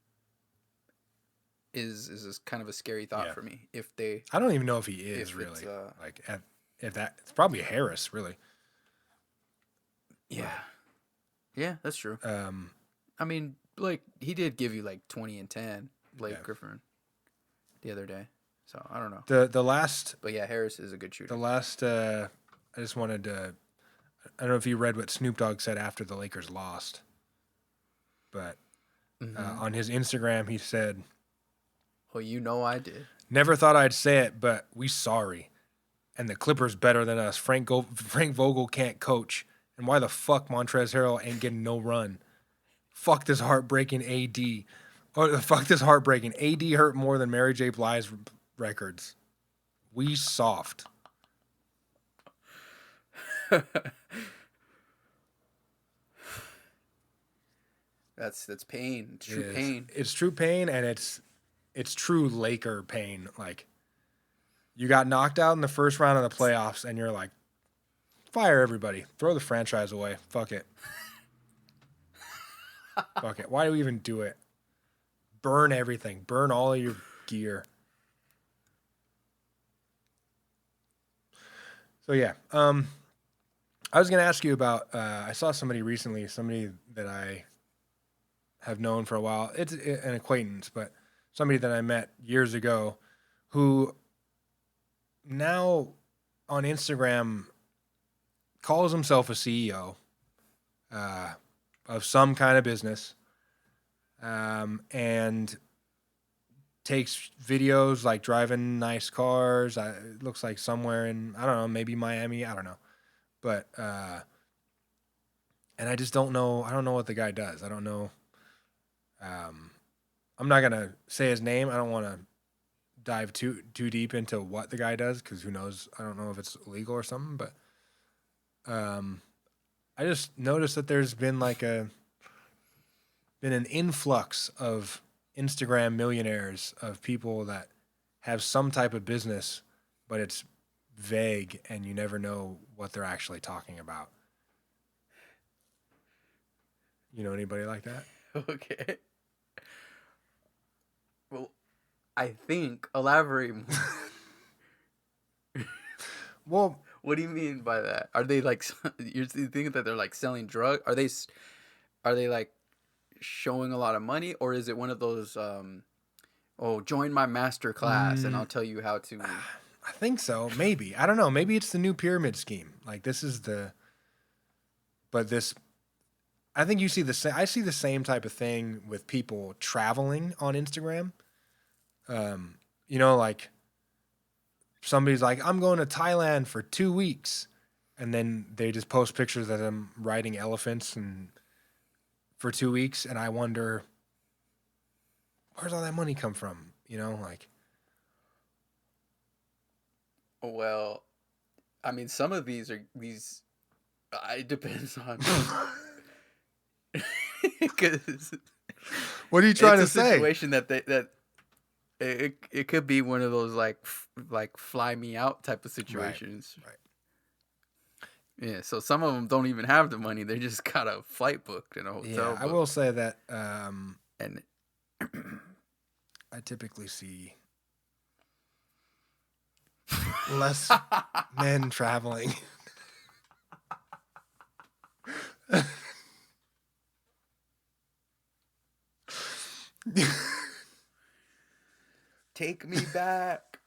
is kind of a scary thought Yeah. for me. If they, I don't even know if he is If it's, really. Like, if that, it's probably Harris, really. yeah, that's true. I mean, like he did give you like 20 and 10, Blake Yeah. Griffin, the other day. So I don't know, The last but yeah, Harris is a good shooter. I just wanted to. I don't know if you read what Snoop Dogg said after the Lakers lost, but on his Instagram he said, Well, you know I did. "Never thought I'd say it, but we sorry, and the Clippers better than us. Frank Vogel can't coach, and why the fuck Montrezl Harrell ain't getting no run? Fuck this heartbreaking AD. Oh, fuck this heartbreaking AD hurt more than Mary J. Blige's records. We soft." That's pain. It's true It is. pain. It's true pain, and it's true Laker pain. Like, you got knocked out in the first round of the playoffs, and you're like, fire everybody, throw the franchise away, fuck it, fuck it. Why do we even do it? Burn everything, burn all of your gear. So yeah, I was gonna ask you about. I saw somebody recently, somebody that I have known for a while. It's an acquaintance, but somebody that I met years ago, who now on Instagram calls himself a CEO of some kind of business, and takes videos like driving nice cars. It looks like somewhere in, I don't know, maybe Miami. I don't know. But, and I just don't know. I don't know what the guy does. I don't know. I'm not going to say his name. I don't want to dive too deep into what the guy does, because who knows? I don't know if it's illegal or something. But I just noticed that there's been an influx of Instagram millionaires, of people that have some type of business, but it's vague and you never know what they're actually talking about. You know anybody like that? Okay. Well, I think elaborate more. Well, What do you mean by that? Are they like you think that they're like selling drug? Are they like showing a lot of money, or is it one of those join my master class and I'll tell you how to? I think so. Maybe. I don't know. Maybe it's the new pyramid scheme. Like, this is I think you see I see the same type of thing with people traveling on Instagram. Like somebody's like, I'm going to Thailand for 2 weeks. And then they just post pictures of them riding elephants for 2 weeks. And I wonder, where's all that money come from? Well, I mean, some of these it depends on. Because What are you trying to it's a say? situation that it could be one of those like fly me out type of situations. Right. Yeah, so some of them don't even have the money; they just got a flight booked and a hotel. Yeah, I booked. will say that And I typically see less men traveling. take me back.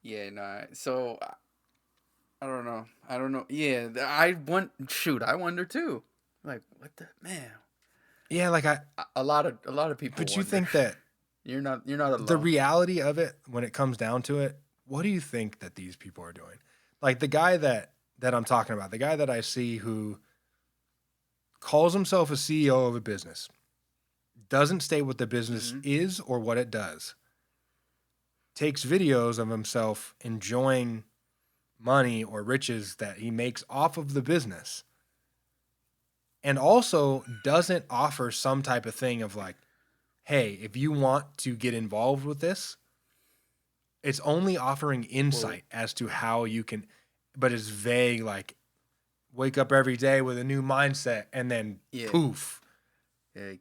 Yeah, no. So I don't know. I don't know. Yeah, I wonder too. Like, what the man? Yeah, like A lot of people. But you wonder. think that you're not alone. the reality of it, when it comes down to it, what do you think that these people are doing? Like the guy that I'm talking about, the guy that I see who calls himself a CEO of a business, doesn't state what the business is or what it does, takes videos of himself enjoying money or riches that he makes off of the business, and also doesn't offer some type of thing of like, hey, if you want to get involved with this, it's only offering insight as to how you can, but it's vague, like wake up every day with a new mindset and then poof. Yeah.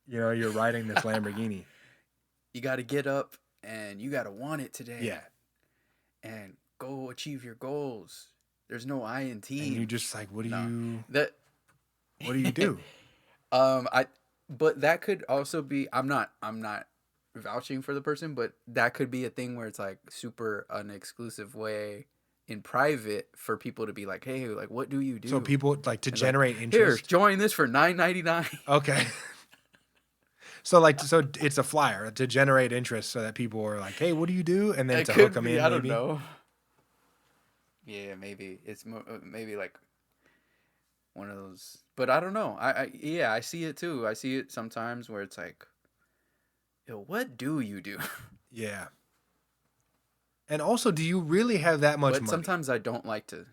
You know, you're riding this Lamborghini. You got to get up and you got to want it today. Yeah. And go achieve your goals. There's no I in team. And you just like, what do you do? But that could also be, I'm not vouching for the person, but that could be a thing where it's like super unexclusive way in private for people to be like, hey, like, what do you do? So people like to generate interest. Here, join this for $9.99. Okay. So it's a flyer to generate interest so that people are like, hey, what do you do? And then to hook them in, I don't know. Yeah, maybe it's maybe like one of those, but I don't know. I see it too. I see it sometimes where it's like, yo, what do you do? Yeah. And also, do you really have that much But money? sometimes I don't like to.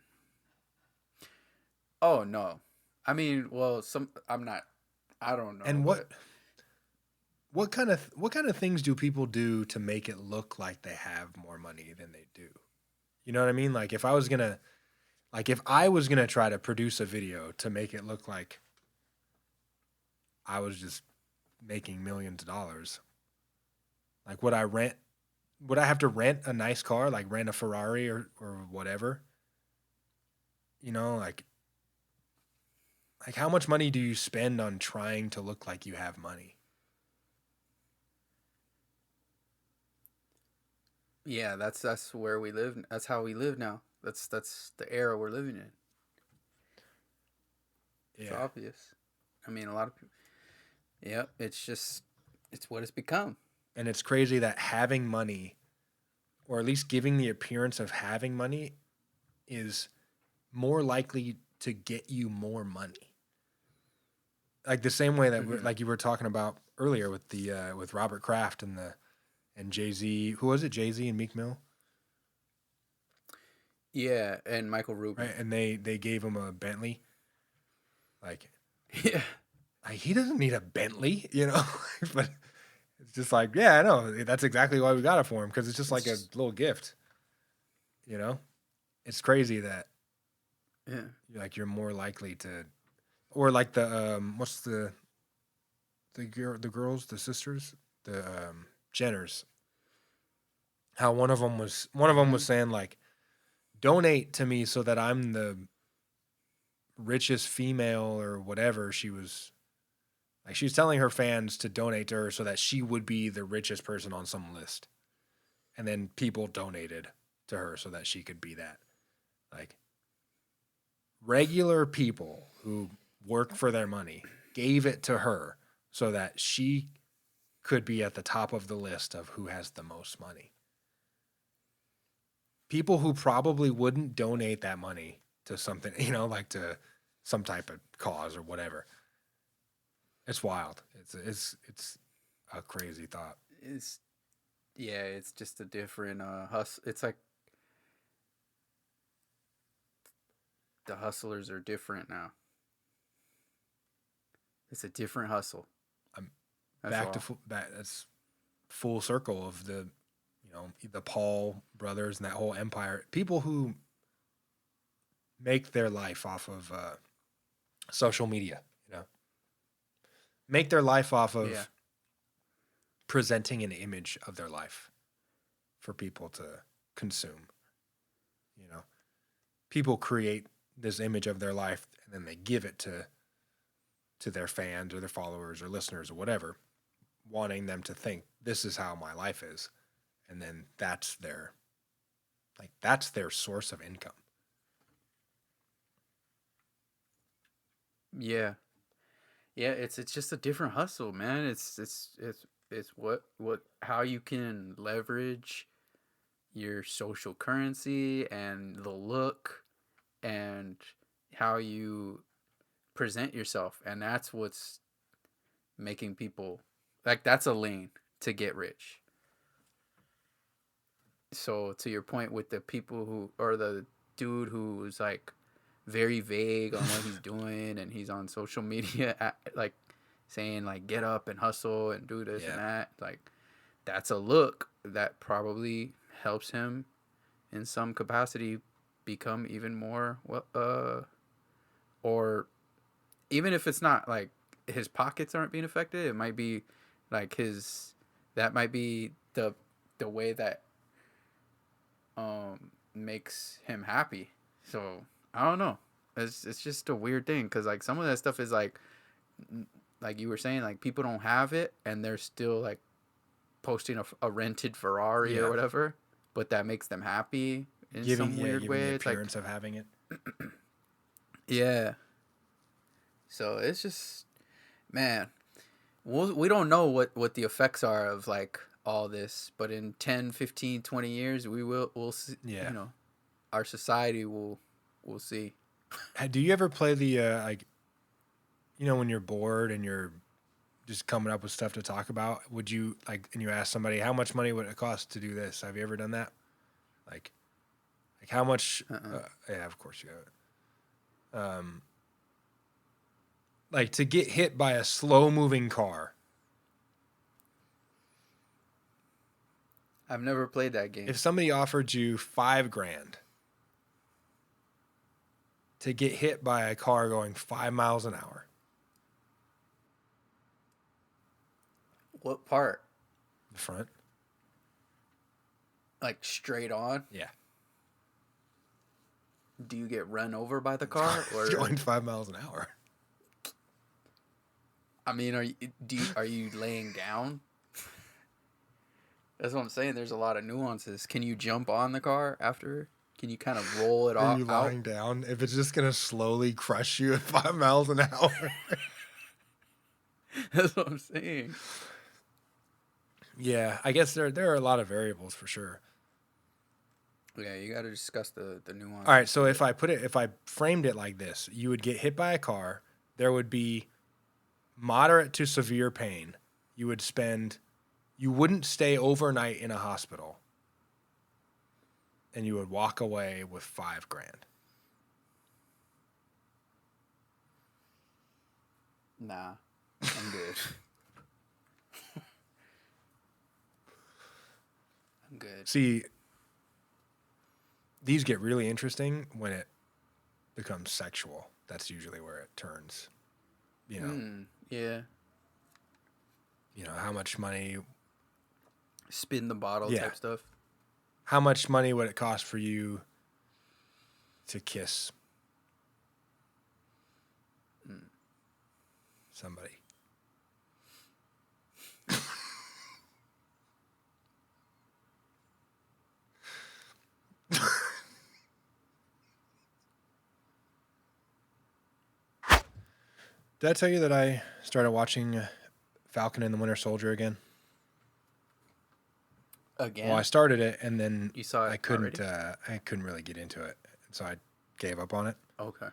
Oh no, I mean, well, I'm not. I don't know. And what kind of things do people do to make it look like they have more money than they do? You know what I mean? Like if I was gonna try to produce a video to make it look like I was just making millions of dollars, like would I have to rent a nice car, like rent a Ferrari or whatever? You know, like how much money do you spend on trying to look like you have money? Yeah, that's where we live. That's how we live now. That's the era we're living in. It's obvious. I mean, a lot of people. Yeah, it's what it's become. And it's crazy that having money, or at least giving the appearance of having money, is more likely to get you more money. Like the same way that like you were talking about earlier with the with Robert Kraft and Jay-Z. Who was it? Jay-Z and Meek Mill? Yeah, and Michael Rubin. Right, and they gave him a Bentley. Like, yeah, like he doesn't need a Bentley, you know. But it's just like, yeah, I know. That's exactly why we got it for him, because it's just like a little gift. You know, it's crazy that you're more likely to, or like the what's the girls, the sisters, the Jenners. How one of them was saying like, donate to me so that I'm the richest female or whatever. She was telling her fans to donate to her so that she would be the richest person on some list. And then people donated to her so that she could be that. Like, regular people who work for their money gave it to her so that she could be at the top of the list of who has the most money. People who probably wouldn't donate that money to something, you know, like to some type of cause or whatever. It's wild. It's a crazy thought. It's just a different hustle. It's like the hustlers are different now. It's a different hustle. That's full circle of the, the Paul brothers and that whole empire. People who make their life off of social media, make their life off of presenting an image of their life for people to consume. People create this image of their life and then they give it to their fans or their followers or listeners or whatever, wanting them to think this is how my life is. And then that's their source of income. Yeah. Yeah, it's just a different hustle, man. It's how you can leverage your social currency and the look and how you present yourself, and that's what's making people that's a lane to get rich. So to your point with the people who, or the dude who's like very vague on what he's doing and he's on social media like saying like get up and hustle and do this and that, like that's a look that probably helps him in some capacity become even more or even if it's not like his pockets aren't being affected, it might be like that might be the way that makes him happy. So I don't know. It's just a weird thing because like some of that stuff is like you were saying, like people don't have it and they're still like posting a rented Ferrari or whatever, but that makes them happy in some weird way. The it's appearance like of having it. Yeah. So it's just, man, we don't know what the effects are of like all this, but in 10, 15, 20 years, we'll see, our society will see. Do you ever play the, when you're bored and you're just coming up with stuff to talk about, would you and you ask somebody, how much money would it cost to do this? Have you ever done that? Like how much, yeah, of course you have it. Like to get hit by a slow moving car. I've never played that game. If somebody offered you $5,000 to get hit by a car going 5 miles an hour. What part? The front. Like straight on? Yeah. Do you get run over by the car or going 5 miles an hour? I mean, are you laying down? That's what I'm saying. There's a lot of nuances. Can you jump on the car after? Can you kind of roll it off? Are you lying down? If it's just gonna slowly crush you at 5 miles an hour. That's what I'm saying. Yeah, I guess there are a lot of variables for sure. Yeah, you got to discuss the nuances. All right, so if I framed it like this, you would get hit by a car. There would be moderate to severe pain. You wouldn't stay overnight in a hospital. And you would walk away with $5,000. Nah, I'm good. I'm good. See, these get really interesting when it becomes sexual. That's usually where it turns. Yeah. How much money? Spin the bottle type stuff. How much money would it cost for you to kiss somebody? Did I tell you that I started watching Falcon and the Winter Soldier again? Again? Well, I started it and then you saw it I couldn't really get into it, so I gave up on it. Okay.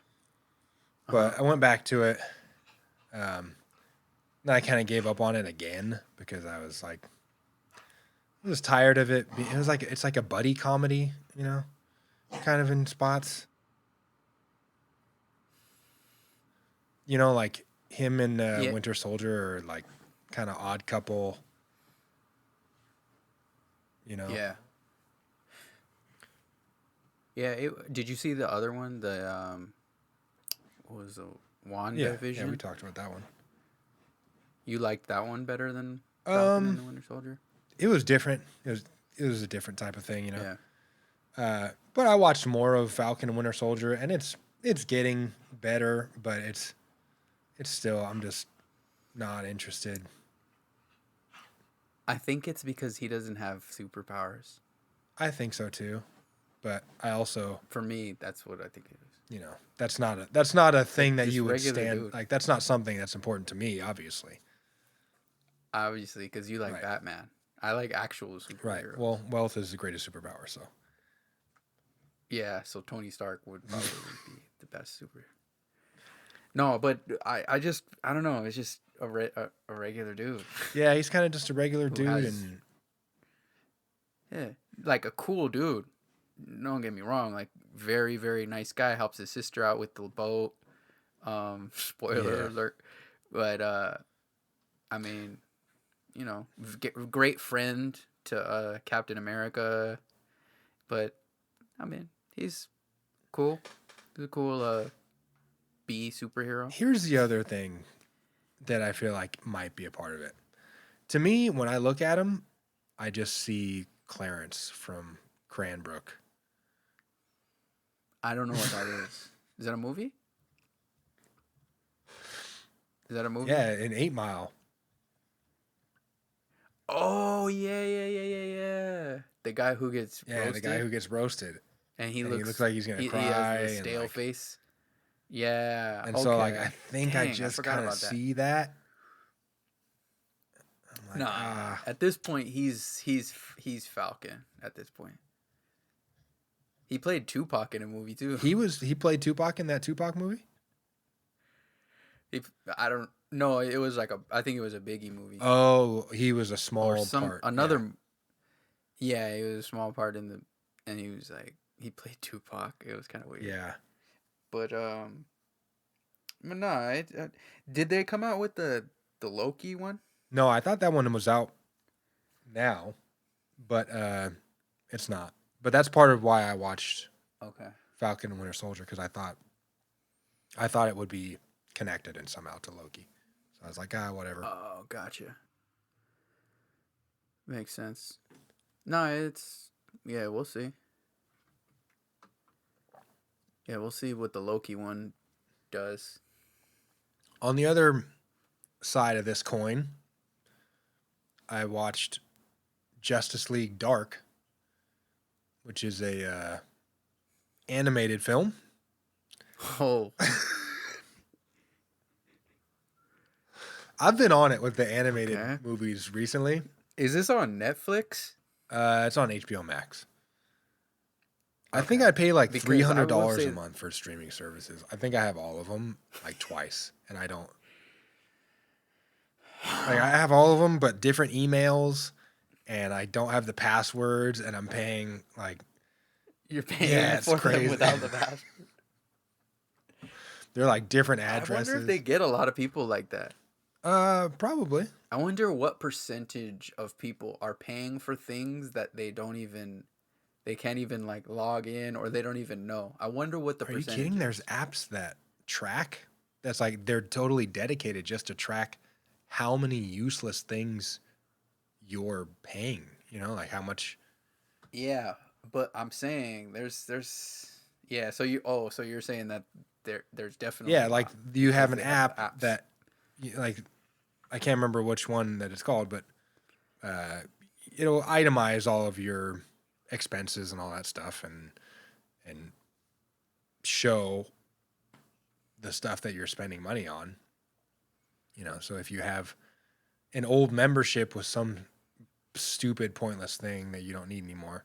But I went back to it. Then I kind of gave up on it again because I was tired of it. It's like a buddy comedy, kind of in spots. Like him and Yeah. Winter Soldier are like kind of odd couple. You know. Yeah. Yeah. Did you see the other one? The what was the Yeah. WandaVision? Yeah, we talked about that one. You liked that one better than Falcon and the Winter Soldier? It was different. It was a different type of thing, you know. Yeah. But I watched more of Falcon and Winter Soldier, and it's getting better, but it's still, I'm just not interested. I think it's because he doesn't have superpowers. I think so too, but I also, For me, that's what I think it is. you know, that's not a thing that Just you would regular stand dude. like. That's not something that's important to me, obviously. Obviously, because you like Right. Batman. I like actual superheroes. Right. Well, wealth is the greatest superpower, so. Yeah, so Tony Stark would probably be the best superhero. No, but I don't know. It's just a regular dude. Yeah, he's kind of just a regular dude, has- and Yeah, like a cool dude. Don't get me wrong. Like very very nice guy. Helps his sister out with the boat. Spoiler Yeah. alert. But I mean, you know, great friend to Captain America. But I mean, he's cool. He's a cool B superhero. here's the other thing that I feel like might be a part of it. To me, when I look at him, I just see Clarence from Cranbrook. I don't know what that is. Is that a movie? Is that a movie? Yeah, in 8 Mile. Oh yeah. The guy who gets Yeah, roasted, the guy who gets roasted. and he and looks like he's gonna he cry has the and, stale like- face. Yeah. And so, like, okay. I think I Dang, just forgot kind of about that. see that. I'm like, Nah. At this point, he's Falcon. At this point, he played Tupac in a movie too. he played Tupac in that Tupac movie? I don't know. It was like I think it was a Biggie movie. Oh, he was a small or some part. another. Yeah, it was a small part in the, and he was like he played Tupac. It was kind of weird. Yeah. But no, did they come out with the Loki one? No, I thought that one was out now, but it's not. But that's part of why I watched Okay. Falcon and Winter Soldier, because I thought it would be connected in somehow to Loki. So I was like, whatever. Oh, gotcha. Makes sense. No, we'll see. Yeah, we'll see what the Loki one does. On the other side of this coin, I watched Justice League Dark, which is a animated film. Oh, I've been on it with the animated Okay. movies recently. is this on Netflix? It's on HBO Max. I think I pay like Because I will $300 say- a month for streaming services. I think I have all of them like twice, and I don't. Like, I have all of them, but different emails, and I don't have the passwords, and I'm paying like You're paying Yeah, it's for crazy. them without the password. they're like different I addresses. wonder if they get a lot of people like that. Probably. I wonder what percentage of people are paying for things that they can't even like log in, or they don't even know. I wonder what the Are you percentage. kidding? is. There's apps that track. That's like they're totally dedicated just to track how many useless things you're paying. You know, like how much. Yeah, but I'm saying there's yeah. So you're saying that there's definitely Yeah, like you have an they have app apps. that, like, I can't remember which one that it's called, but it'll itemize all of your expenses and all that stuff, and show the stuff that you're spending money on. You know, so if you have an old membership with some stupid, pointless thing that you don't need anymore,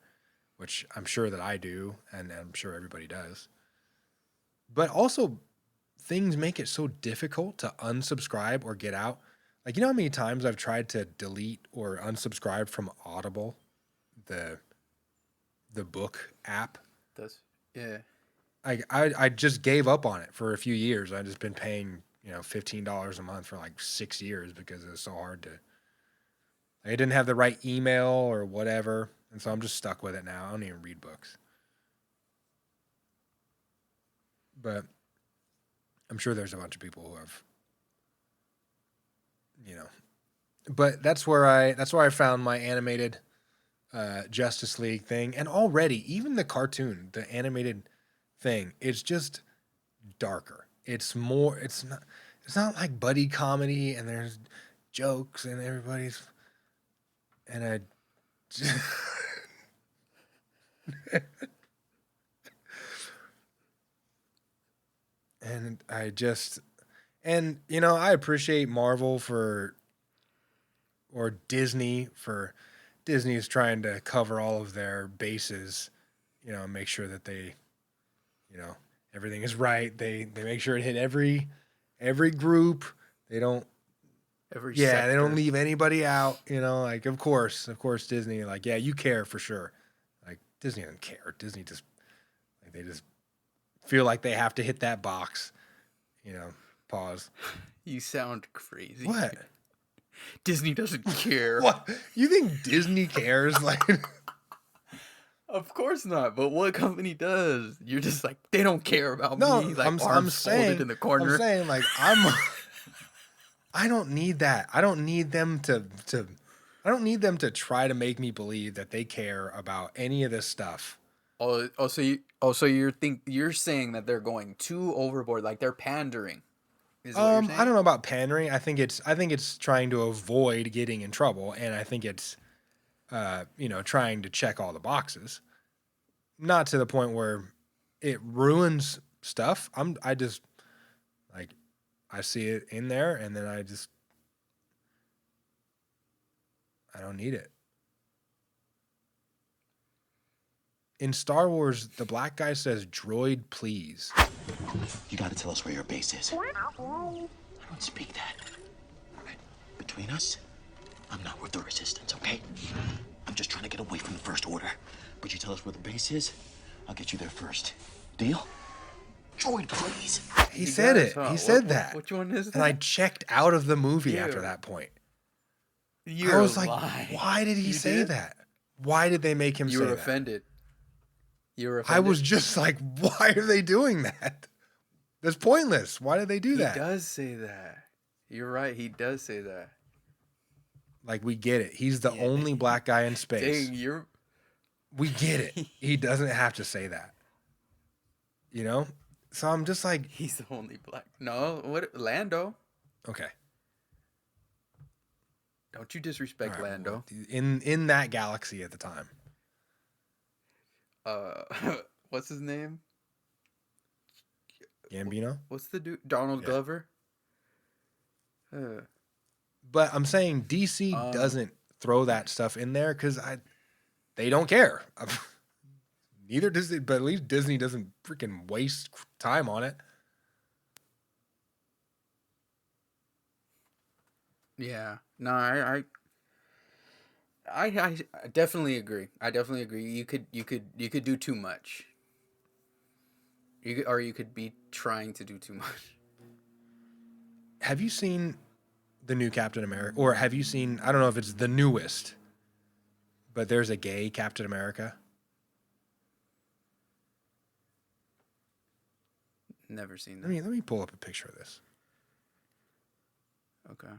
which I'm sure that I do, and I'm sure everybody does. But also, things make it so difficult to unsubscribe or get out. Like, you know how many times I've tried to delete or unsubscribe from Audible, the book app? Does yeah. I just gave up on it for a few years. I've just been paying, $15 a month for like 6 years because it was so hard to. I didn't have the right email or whatever, and so I'm just stuck with it now. I don't even read books. But I'm sure there's a bunch of people who have, But that's where I found my animated Justice League thing, and already even the cartoon, the animated thing, it's just darker. It's more. It's not like buddy comedy and there's jokes and everybody's. And I. And I just, and I appreciate Marvel or Disney is trying to cover all of their bases, make sure that they, everything is right. They make sure it hit every group. They don't, sector. They don't leave anybody out, like, of course, Disney, like, yeah, you care for sure. Like, Disney doesn't care. Disney just, like, they just feel like they have to hit that box, pause. You sound crazy. What? Disney doesn't care. What? You think Disney cares? Like, of course not. But what company does? You're just like, they don't care about no, me. Like, I'm saying in the corner. I'm saying like I don't need that. I don't need them to try to make me believe that they care about any of this stuff. So you're saying that they're going too overboard, like they're pandering. Is what you're saying? I don't know about pandering. I think it's trying to avoid getting in trouble, and I think it's trying to check all the boxes. Not to the point where it ruins stuff. I just like I see it in there, and then I don't need it. In Star Wars, the black guy says, "Droid, please." You gotta tell us where your base is. I don't speak that. Between us, I'm not worth the resistance, okay? I'm just trying to get away from the First Order. But you tell us where the base is, I'll get you there first. Deal? Droid, please. He said it. He said that. Which one is that? And I checked out of the movie after that point. I was like, why did he say that? Why did they make him say that? You were offended. I was just like, why are they doing that? That's pointless. Why did they do that? He does say that. You're right. He does say that. Like, we get it. He's the only black guy in space. Dang, we get it. He doesn't have to say that. So I'm just like, he's the only black. No, what? Lando. Okay. Don't you disrespect Lando. In that galaxy at the time. What's his name? Gambino? What's the dude? Donald Glover? But I'm saying DC doesn't throw that stuff in there because they don't care. Neither does it, but at least Disney doesn't freaking waste time on it. Yeah. No, I definitely agree. You could do too much. You could be trying to do too much. Have you seen the new Captain America? Or have you seen, I don't know if it's the newest, but there's a gay Captain America? Never seen that. Let me pull up a picture of this. Okay.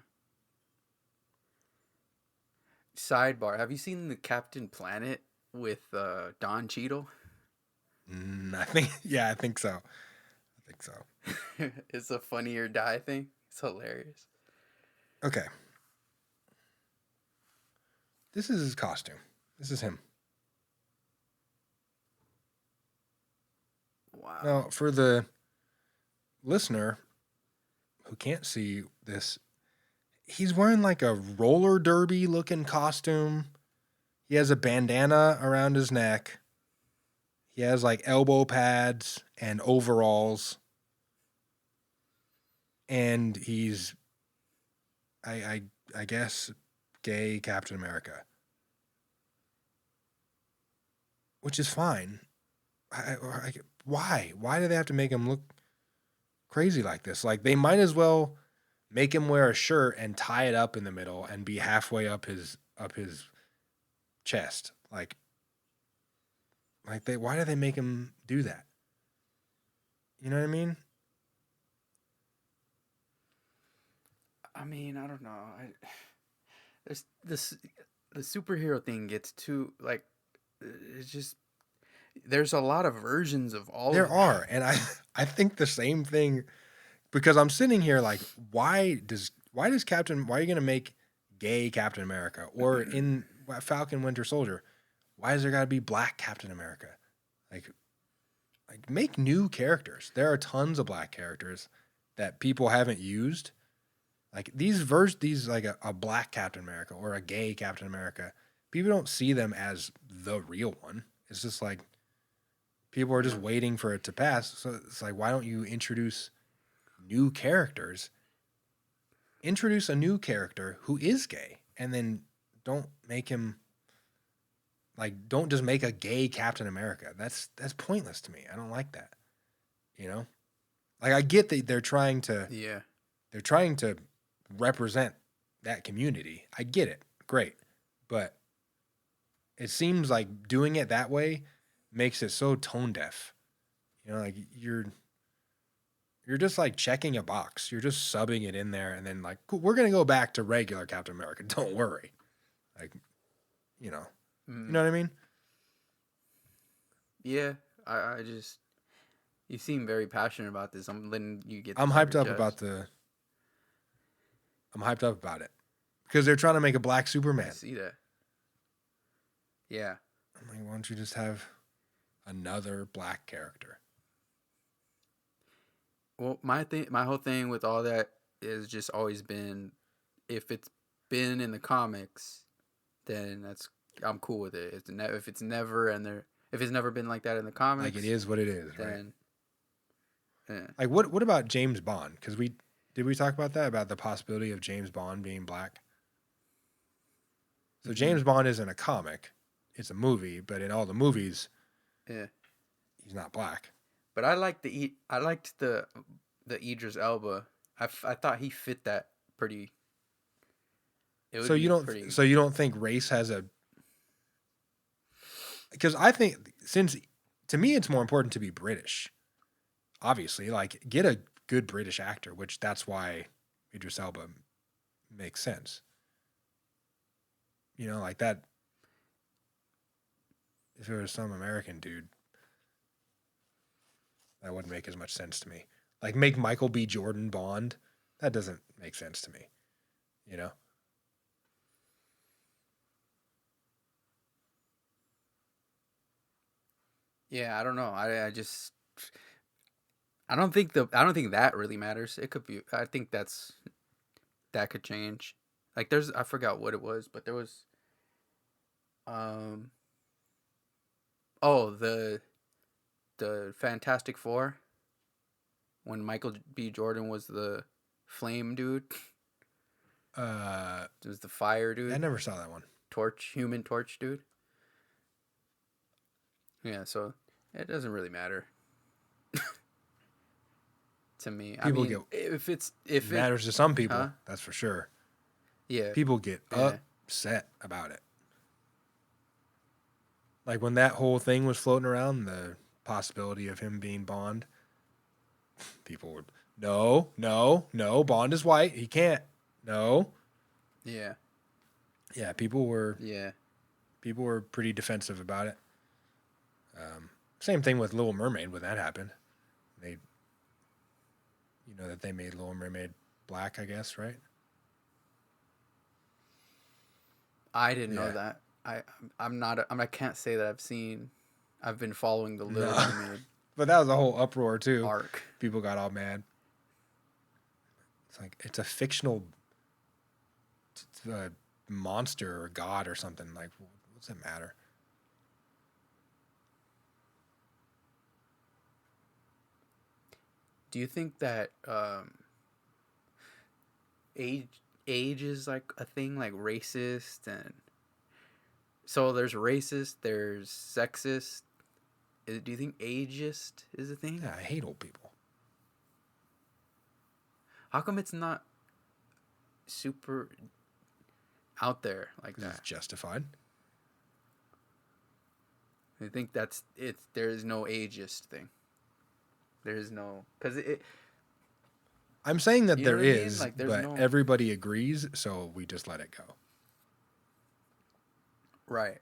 Sidebar: have you seen the Captain Planet with Don Cheadle? I think so. It's a Funny or Die thing. It's hilarious. Okay. This is his costume. This is him. Wow. Now, for the listener who can't see this, he's wearing like a roller derby looking costume. He has a bandana around his neck. He has like elbow pads and overalls. And he's, I guess, gay Captain America. Which is fine. Why? Why do they have to make him look crazy like this. Like they might as well make him wear a shirt and tie it up in the middle and be halfway up his chest. Like why do they make him do that? You know what I mean? I mean, I don't know. There's this the superhero thing gets too like it's just there's a lot of versions of all There of them. are, and I think the same thing because I'm sitting here like why are you gonna make gay Captain America or in Falcon Winter Soldier? Why is there gotta be black Captain America? Like make new characters. There are tons of black characters that people haven't used. Like these like a black Captain America or a gay Captain America, people don't see them as the real one. It's just like people are just waiting for it to pass. So it's like, why don't you introduce new characters? Introduce a new character who is gay, and then don't make him don't just make a gay Captain America. That's pointless to me. I don't like that. You know, like I get that they're trying to represent that community. I get it. Great. But it seems like doing it that way makes it so tone deaf. You know, like you're just like checking a box. You're just subbing it in there and then like, cool, we're going to go back to regular Captain America. Don't worry. Like, you know. You know what I mean? Yeah. I just you seem very passionate about this. I'm letting you get I'm hyped up about it because they're trying to make a black Superman. I see that. Yeah. I'm like, why don't you just have another black character? Well, my whole thing with all that is just always been, if it's been in the comics, then I'm cool with it. If it's never been like that in the comics, Like it is what it is, right? then, yeah. Like what about James Bond? Because did we talk about that, about the possibility of James Bond being black? So James Bond isn't a comic; it's a movie. But in all the movies, Yeah. he's not black. But I liked the Idris Elba. I thought he fit that pretty. So you don't think race has a? Because I think to me it's more important to be British. Obviously, like get a good British actor, which that's why Idris Elba makes sense. You know, like that. If it was some American dude, that wouldn't make as much sense to me. Like make Michael B. Jordan Bond, that doesn't make sense to me. You know? Yeah, I don't know. I don't think that really matters. It could be. I think that could change. Like I forgot what it was, but there was. Oh, the Fantastic Four. When Michael B. Jordan was the flame dude. It was the fire dude. I never saw that one. Human Torch dude. Yeah, so it doesn't really matter to me. It matters to some people, that's for sure. Yeah, people get upset about it. Like when that whole thing was floating around, the possibility of him being Bond, people would no, Bond is white, he can't. No. Yeah. Yeah, people were pretty defensive about it. Same thing with Little Mermaid when that happened. They made Little Mermaid black, I guess, right? I didn't know that. I can't say that I've been following the Little Mermaid. But that was a whole uproar too. Arc. People got all mad. It's like it's a fictional monster or god or something. Like, what's it matter? Do you think that age is like a thing, like racist, and so there's racist, there's sexist. Do you think ageist is a thing? Yeah, I hate old people. How come it's not super out there like 'Cause it's that? justified. I think that's it. There is no ageist thing. There is no because it. I'm saying that You know there what I mean? is, Like, there's but no- everybody agrees, so we just let it go. Right.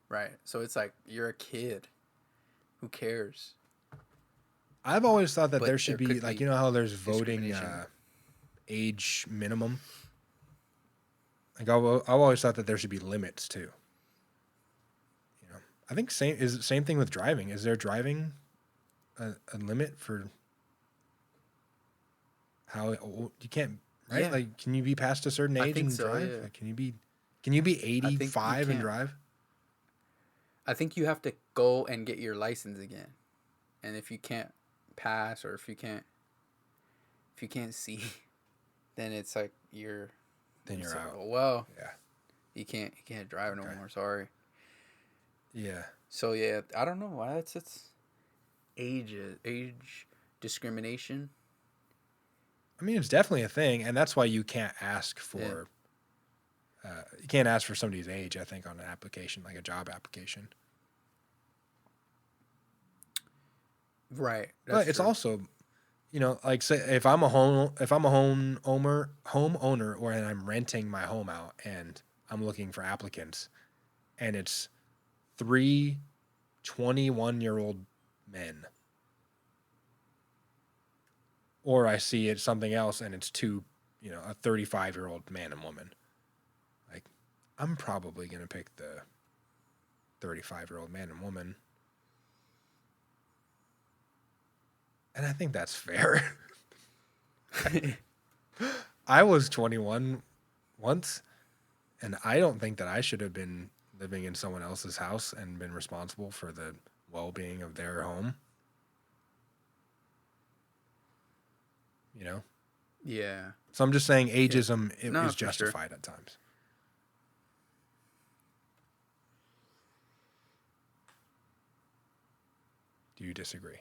Right. So it's like you're a kid. Who cares? I've always thought that But there should there be, could like, be you know how there's voting discrimination. age minimum? Like, I've always thought that there should be limits too. You know, I think same thing with driving. Is there driving a limit for how old you can't, right? Yeah. Like, can you be past a certain I age think and so, drive? yeah. Like, can you be think you 85 and can. drive? I think you have to go and get your license again, and if you can't pass or if you can't see, then it's like Then you're it's like, out. oh, well, Yeah. you can't drive no Okay. more. Sorry. Yeah. So yeah, I don't know why it's age discrimination. I mean, it's definitely a thing, and that's why you can't ask for you can't ask for somebody's age, I think, on an application, like a job application. Right. But it's also, you know, like, say if I'm a homeowner or and I'm renting my home out and I'm looking for applicants and it's 3 21-year-old men, or I see it's something else and it's two, you know, a 35-year-old man and woman, like, I'm probably going to pick the 35-year-old man and woman. And I think that's fair. I was 21 once, and I don't think that I should have been living in someone else's house and been responsible for the well-being of their home. You know? Yeah. So I'm just saying ageism No, is for sure. justified at times. Do you disagree?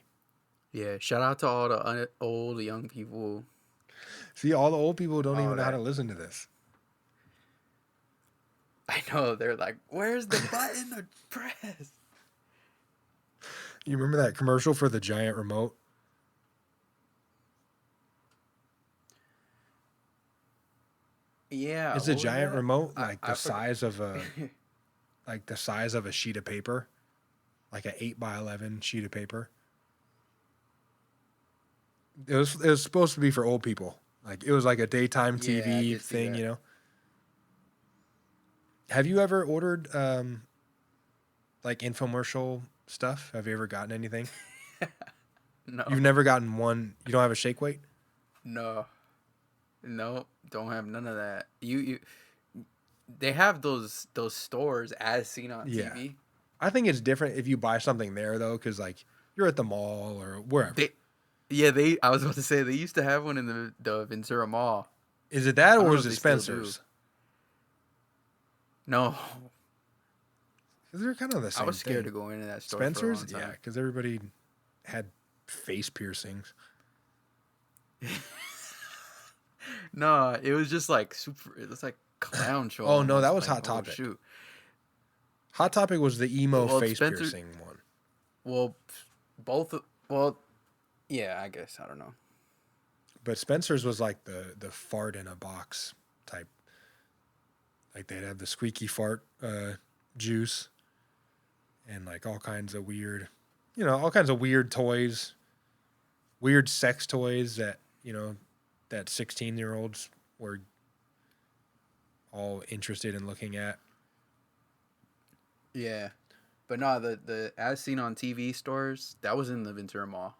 Yeah. Shout out to all the old young people. See, all the old people don't Oh, even know how that- to listen to this. I know they're like, "Where's the button to press?" You remember that commercial for the giant remote? Yeah. It's a what was giant that? remote, I- like I the forgot. size of a like the size of a sheet of paper, like an 8x11 sheet of paper. It was supposed to be for old people. Like, it was like a daytime Yeah, I TV did see thing, that. you know. Have you ever ordered like infomercial stuff? Have you ever gotten anything? No. You've never gotten one. You don't have a shake weight? No. No. Don't have none of that. You. They have those stores as seen on Yeah. TV. I think it's different if you buy something there though, because like you're at the mall or wherever. I was about to say they used to have one in the Ventura Mall. Is it that don't or know is if it they still do. Spencer's? No, Because they're kind of the same. I was scared thing. to go into that store Spencer's, for a long yeah, time. because everybody had face piercings. No, it was just like super. It was like clown show. Oh, no, almost, that was like, Hot oh, Topic. shoot. Hot Topic was the emo Well, face Spencer- piercing one. Well, both. Well, yeah, I guess I don't know. But Spencer's was like the fart in a box type. Like they'd have the squeaky fart juice and like all kinds of weird, you know, all kinds of weird toys, weird sex toys that, you know, that 16-year-olds were all interested in looking at. Yeah, but no, the as seen on TV stores that was in the Ventura Mall.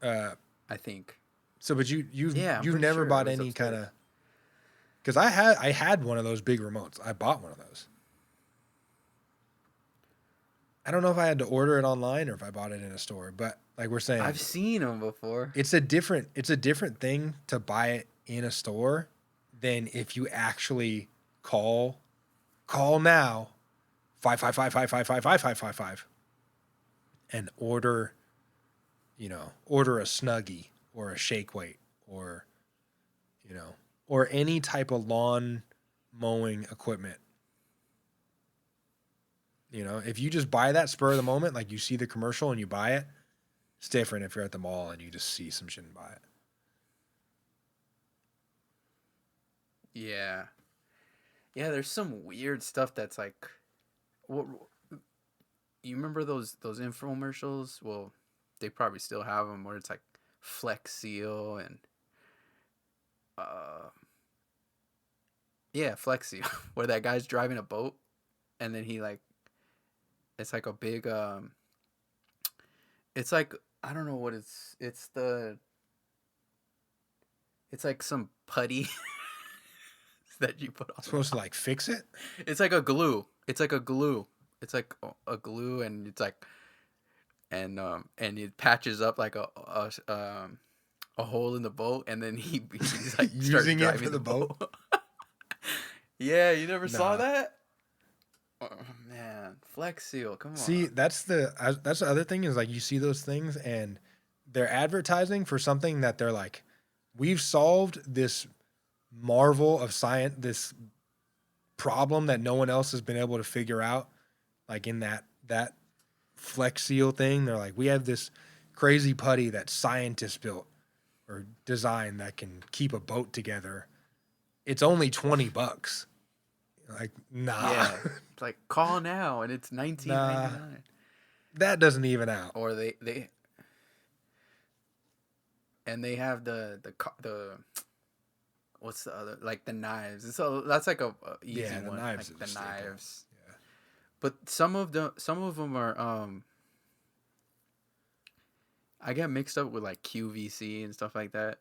I think. So, but you've Yeah, I'm you've pretty never sure it bought was any kind upstairs. of, because I had one of those big remotes. I bought one of those. I don't know if I had to order it online or if I bought it in a store, but like we're saying, I've seen them before. it's a different thing to buy it in a store than if you actually call now 555 and order, order a Snuggie or a Shake Weight or, or any type of lawn mowing equipment. If you just buy that spur of the moment, like you see the commercial and you buy it, it's different if you're at the mall and you just see some shit and buy it. Yeah. Yeah, there's some weird stuff that's like, what you remember those infomercials? Well, they probably still have them where it's like Flex Seal and Flex Seal, where that guy's driving a boat and then he like, it's like a big it's like, I don't know what it's like some putty that you put on. It's supposed to like fix it? It's like a glue. It's like a glue. It's like a glue, and it's like, and it patches up like a hole in the boat, and then he's like using it for the the boat. Yeah, you never saw Nah. that? Oh, man, Flex Seal, come on. See, that's the other thing is like you see those things and they're advertising for something that they're like, we've solved this marvel of science, this problem that no one else has been able to figure out. Like in that Flex Seal thing, they're like, we have this crazy putty that scientists built or designed that can keep a boat together. It's only $20. Like, nah. Yeah, it's like call now, and it's $19.99. That doesn't even out. Or they have the what's the other, like the knives. So that's like a easy Yeah, the one. knives Like are the the staple. knives. Yeah. But some of them are I get mixed up with like QVC and stuff like that.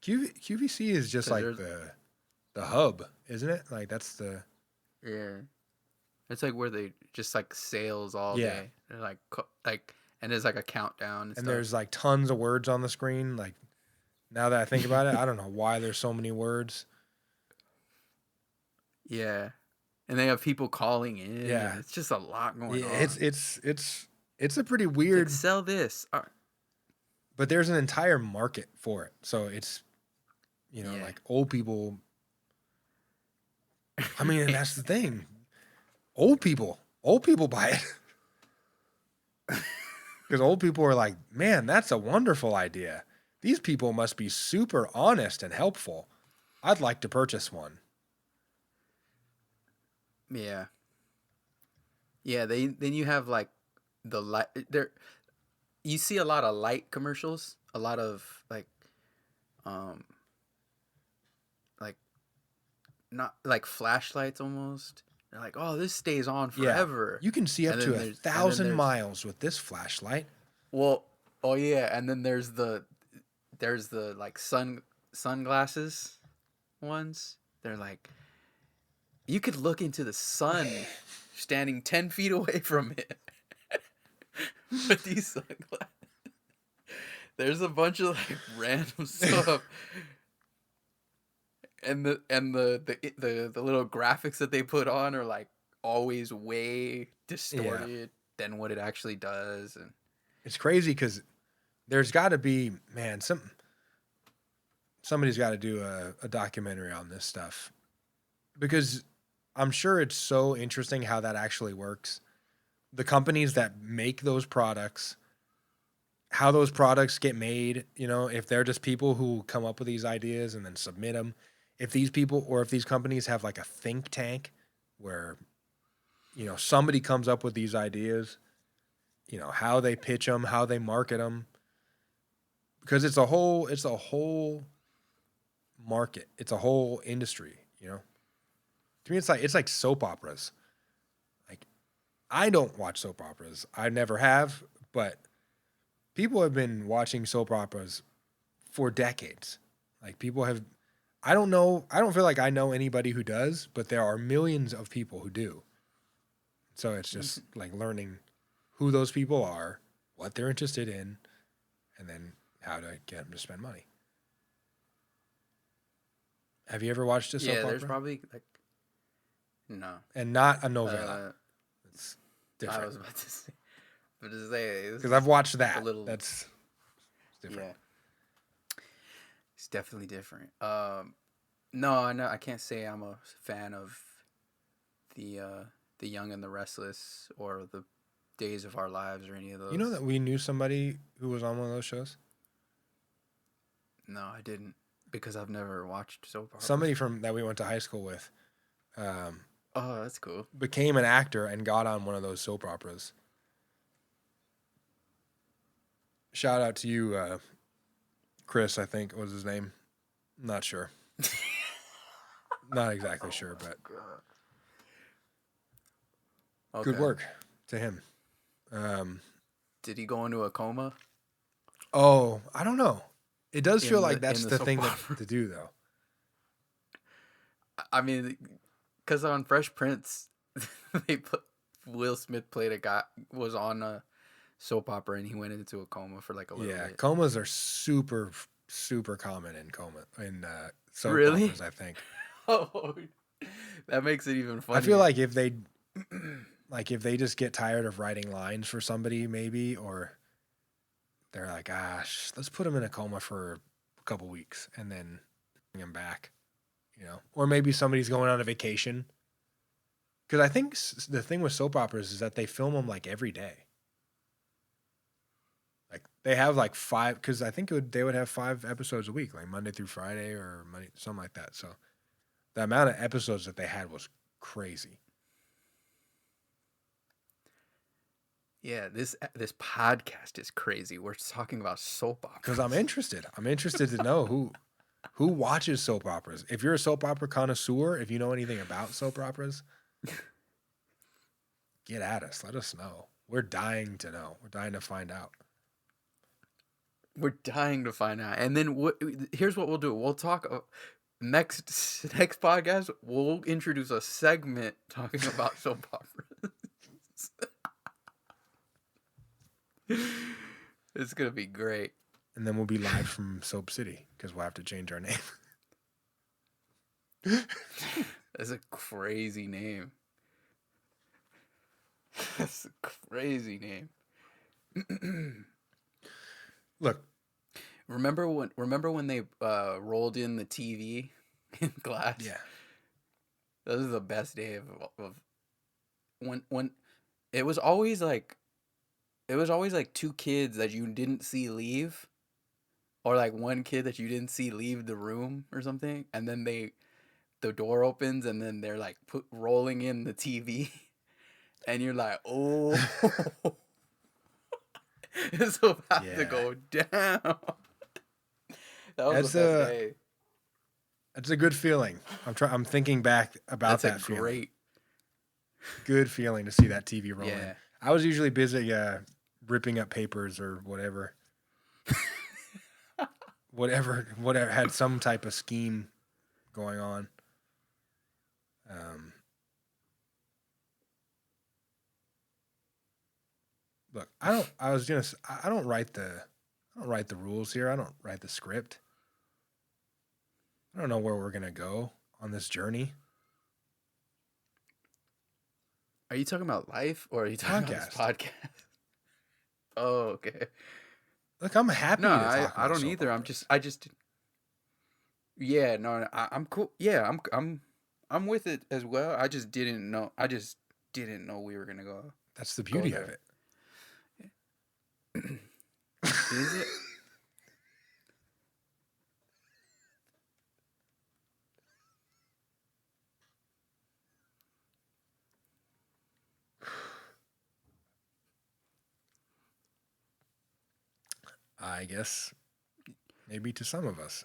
QVC is just like the hub, isn't it? Like that's the It's like where they just like sales all day. They're like and there's like a countdown and stuff. there's like tons of words on the screen. Like now that I think about it, I don't know why there's so many words. Yeah, and they have people calling in. Yeah, it's just a lot going on. It's a pretty weird. Like, sell this. But there's an entire market for it, so it's like old people. I mean, and that's the thing. Old people buy it because old people are like, man, that's a wonderful idea. These people must be super honest and helpful. I'd like to purchase one. Yeah. Yeah. Then you have like the light there. You see a lot of light commercials, a lot of like not like flashlights almost. They're like, oh, this stays on forever. Yeah. You can see up to 1,000 miles with this flashlight. Well, oh yeah, and then there's the like sunglasses ones. They're like, you could look into the sun standing 10 feet away from it with these sunglasses. There's a bunch of like random stuff. And the little graphics that they put on are like always way distorted than what it actually does, and it's crazy because there's got to be, man, somebody's got to do a documentary on this stuff because I'm sure it's so interesting how that actually works. The companies that make those products, how those products get made, if they're just people who come up with these ideas and then submit them. If these people or if these companies have like a think tank where, somebody comes up with these ideas, how they pitch them, how they market them, because it's a whole market. It's a whole industry, To me, it's like soap operas. Like, I don't watch soap operas. I never have, but people have been watching soap operas for decades. Like people have. I don't feel like I know anybody who does, but there are millions of people who do. So it's just like learning who those people are, what they're interested in, and then how to get them to spend money. Have you ever watched a soap opera? Yeah, there's probably like no. And not a novella. It's different. I was about to say, because I've watched that. little... That's It's different. Yeah. It's definitely different. No, I can't say I'm a fan of the Young and the Restless or the Days of Our Lives or any of those. You know that we knew somebody who was on one of those shows? No, I didn't, because I've never watched soap operas. Somebody from that we went to high school with Oh, that's cool. became an actor and got on one of those soap operas. Shout out to you, Chris, I think was his name. Not sure. Not exactly sure, but good Okay. work to him. Did he go into a coma? Oh, I don't know. It does In feel the- like that's in the the soap thing opera. to do, though. I mean, because on Fresh Prince, they put Will Smith played a guy, was on a soap opera, and he went into a coma for like a little Yeah, bit. comas are super common in soap Really? operas, I think. Oh, that makes it even funnier. I feel like if they just get tired of writing lines for somebody, maybe, or they're like, gosh, let's put them in a coma for a couple weeks and then bring them back, or maybe somebody's going on a vacation. Because I think the thing with soap operas is that they film them like every day. Like they have like 5, because I think they would have 5 episodes a week, like Monday through Friday or Monday, something like that. So the amount of episodes that they had was crazy. Yeah, this podcast is crazy. We're talking about soap operas. Because I'm interested. I'm interested to know who watches soap operas. If you're a soap opera connoisseur, if you know anything about soap operas, get at us. Let us know. We're dying to know. We're dying to find out. We're dying to find out. And then here's what we'll do. We'll talk next podcast. We'll introduce a segment talking about soap operas. It's gonna be great. And then we'll be live from Soap City because we'll have to change our name. That's a crazy name. That's a crazy name. Look, Remember when they rolled in the TV in glass? yeah. Those are the best day of when it was always like 2 kids that you didn't see leave, or like 1 kid that you didn't see leave the room or something, and then the door opens and then they're like rolling in the TV, and you're like, oh, it's about to go down. That was the best day. That's a good feeling. I'm thinking back about That's that a feeling. great. Good feeling to see that TV rolling. Yeah. I was usually busy ripping up papers or whatever. whatever had some type of scheme going on. Look, I don't write the rules here. I don't write the script. I don't know where we're gonna go on this journey. Are you talking about life or are you talking about this podcast? Oh, okay. Look, I'm happy. No, to talk I about don't soap either. operas. Yeah, no, I'm cool. Yeah, I'm with it as well. I just didn't know we were gonna go. That's the beauty of there. it. Is it? I guess maybe to some of us.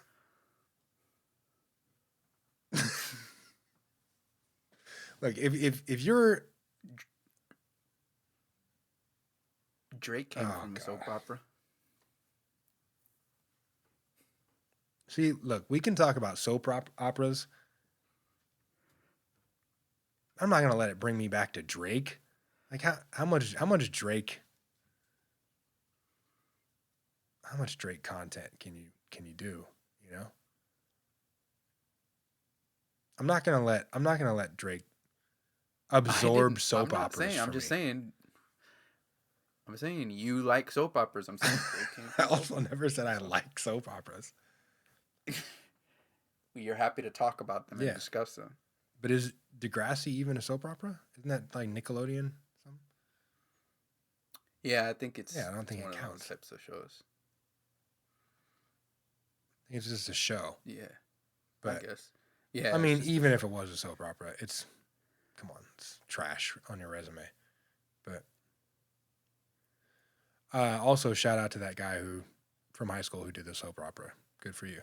Look, if you're Drake came from the soap opera. See, look, we can talk about soap operas. I'm not gonna let it bring me back to Drake. Like how much Drake? How much Drake content can you do? You know, I'm not gonna let Drake absorb soap operas. I'm just saying. I'm saying you like soap operas. I'm saying they came I from also never said I like soap operas. You're happy to talk about them Yeah. and discuss them. But is Degrassi even a soap opera? Isn't that like Nickelodeon? Something? Yeah, I think it's. Yeah, I don't think it's it one of those counts. types of shows. I think it's just a show. Yeah, But I guess. Yeah, I mean, it's just- even if it was a soap opera, it's come on, it's trash on your resume. But also shout out to that guy who from high school who did the soap opera. Good for you.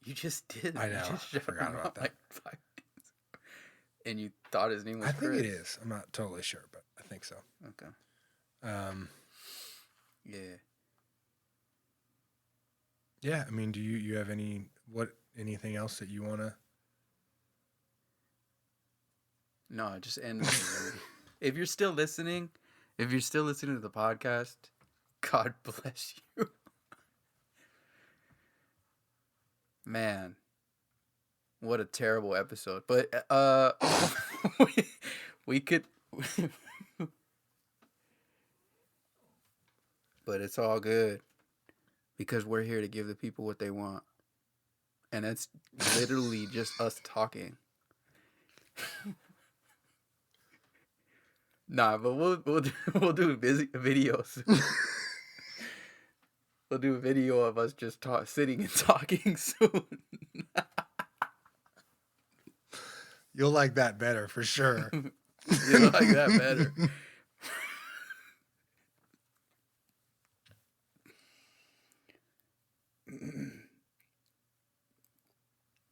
you just did. I know, You just I forgot shouted him about out that. like 5 minutes ago. And you thought his name was I think Chris. it is. I'm not totally sure, but I think so. Okay. Yeah. Yeah, I mean, do you have anything else that you want to? No, just end. If you're still listening, to the podcast, God bless you. Man, what a terrible episode. But we could but it's all good because we're here to give the people what they want. And that's literally just us talking. Nah, but we'll do videos. We'll do a video of us just sitting and talking soon. You'll like that better for sure. You like that better.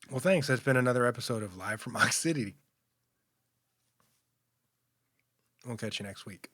Well, thanks. That's been another episode of Live from Ox City. We'll catch you next week.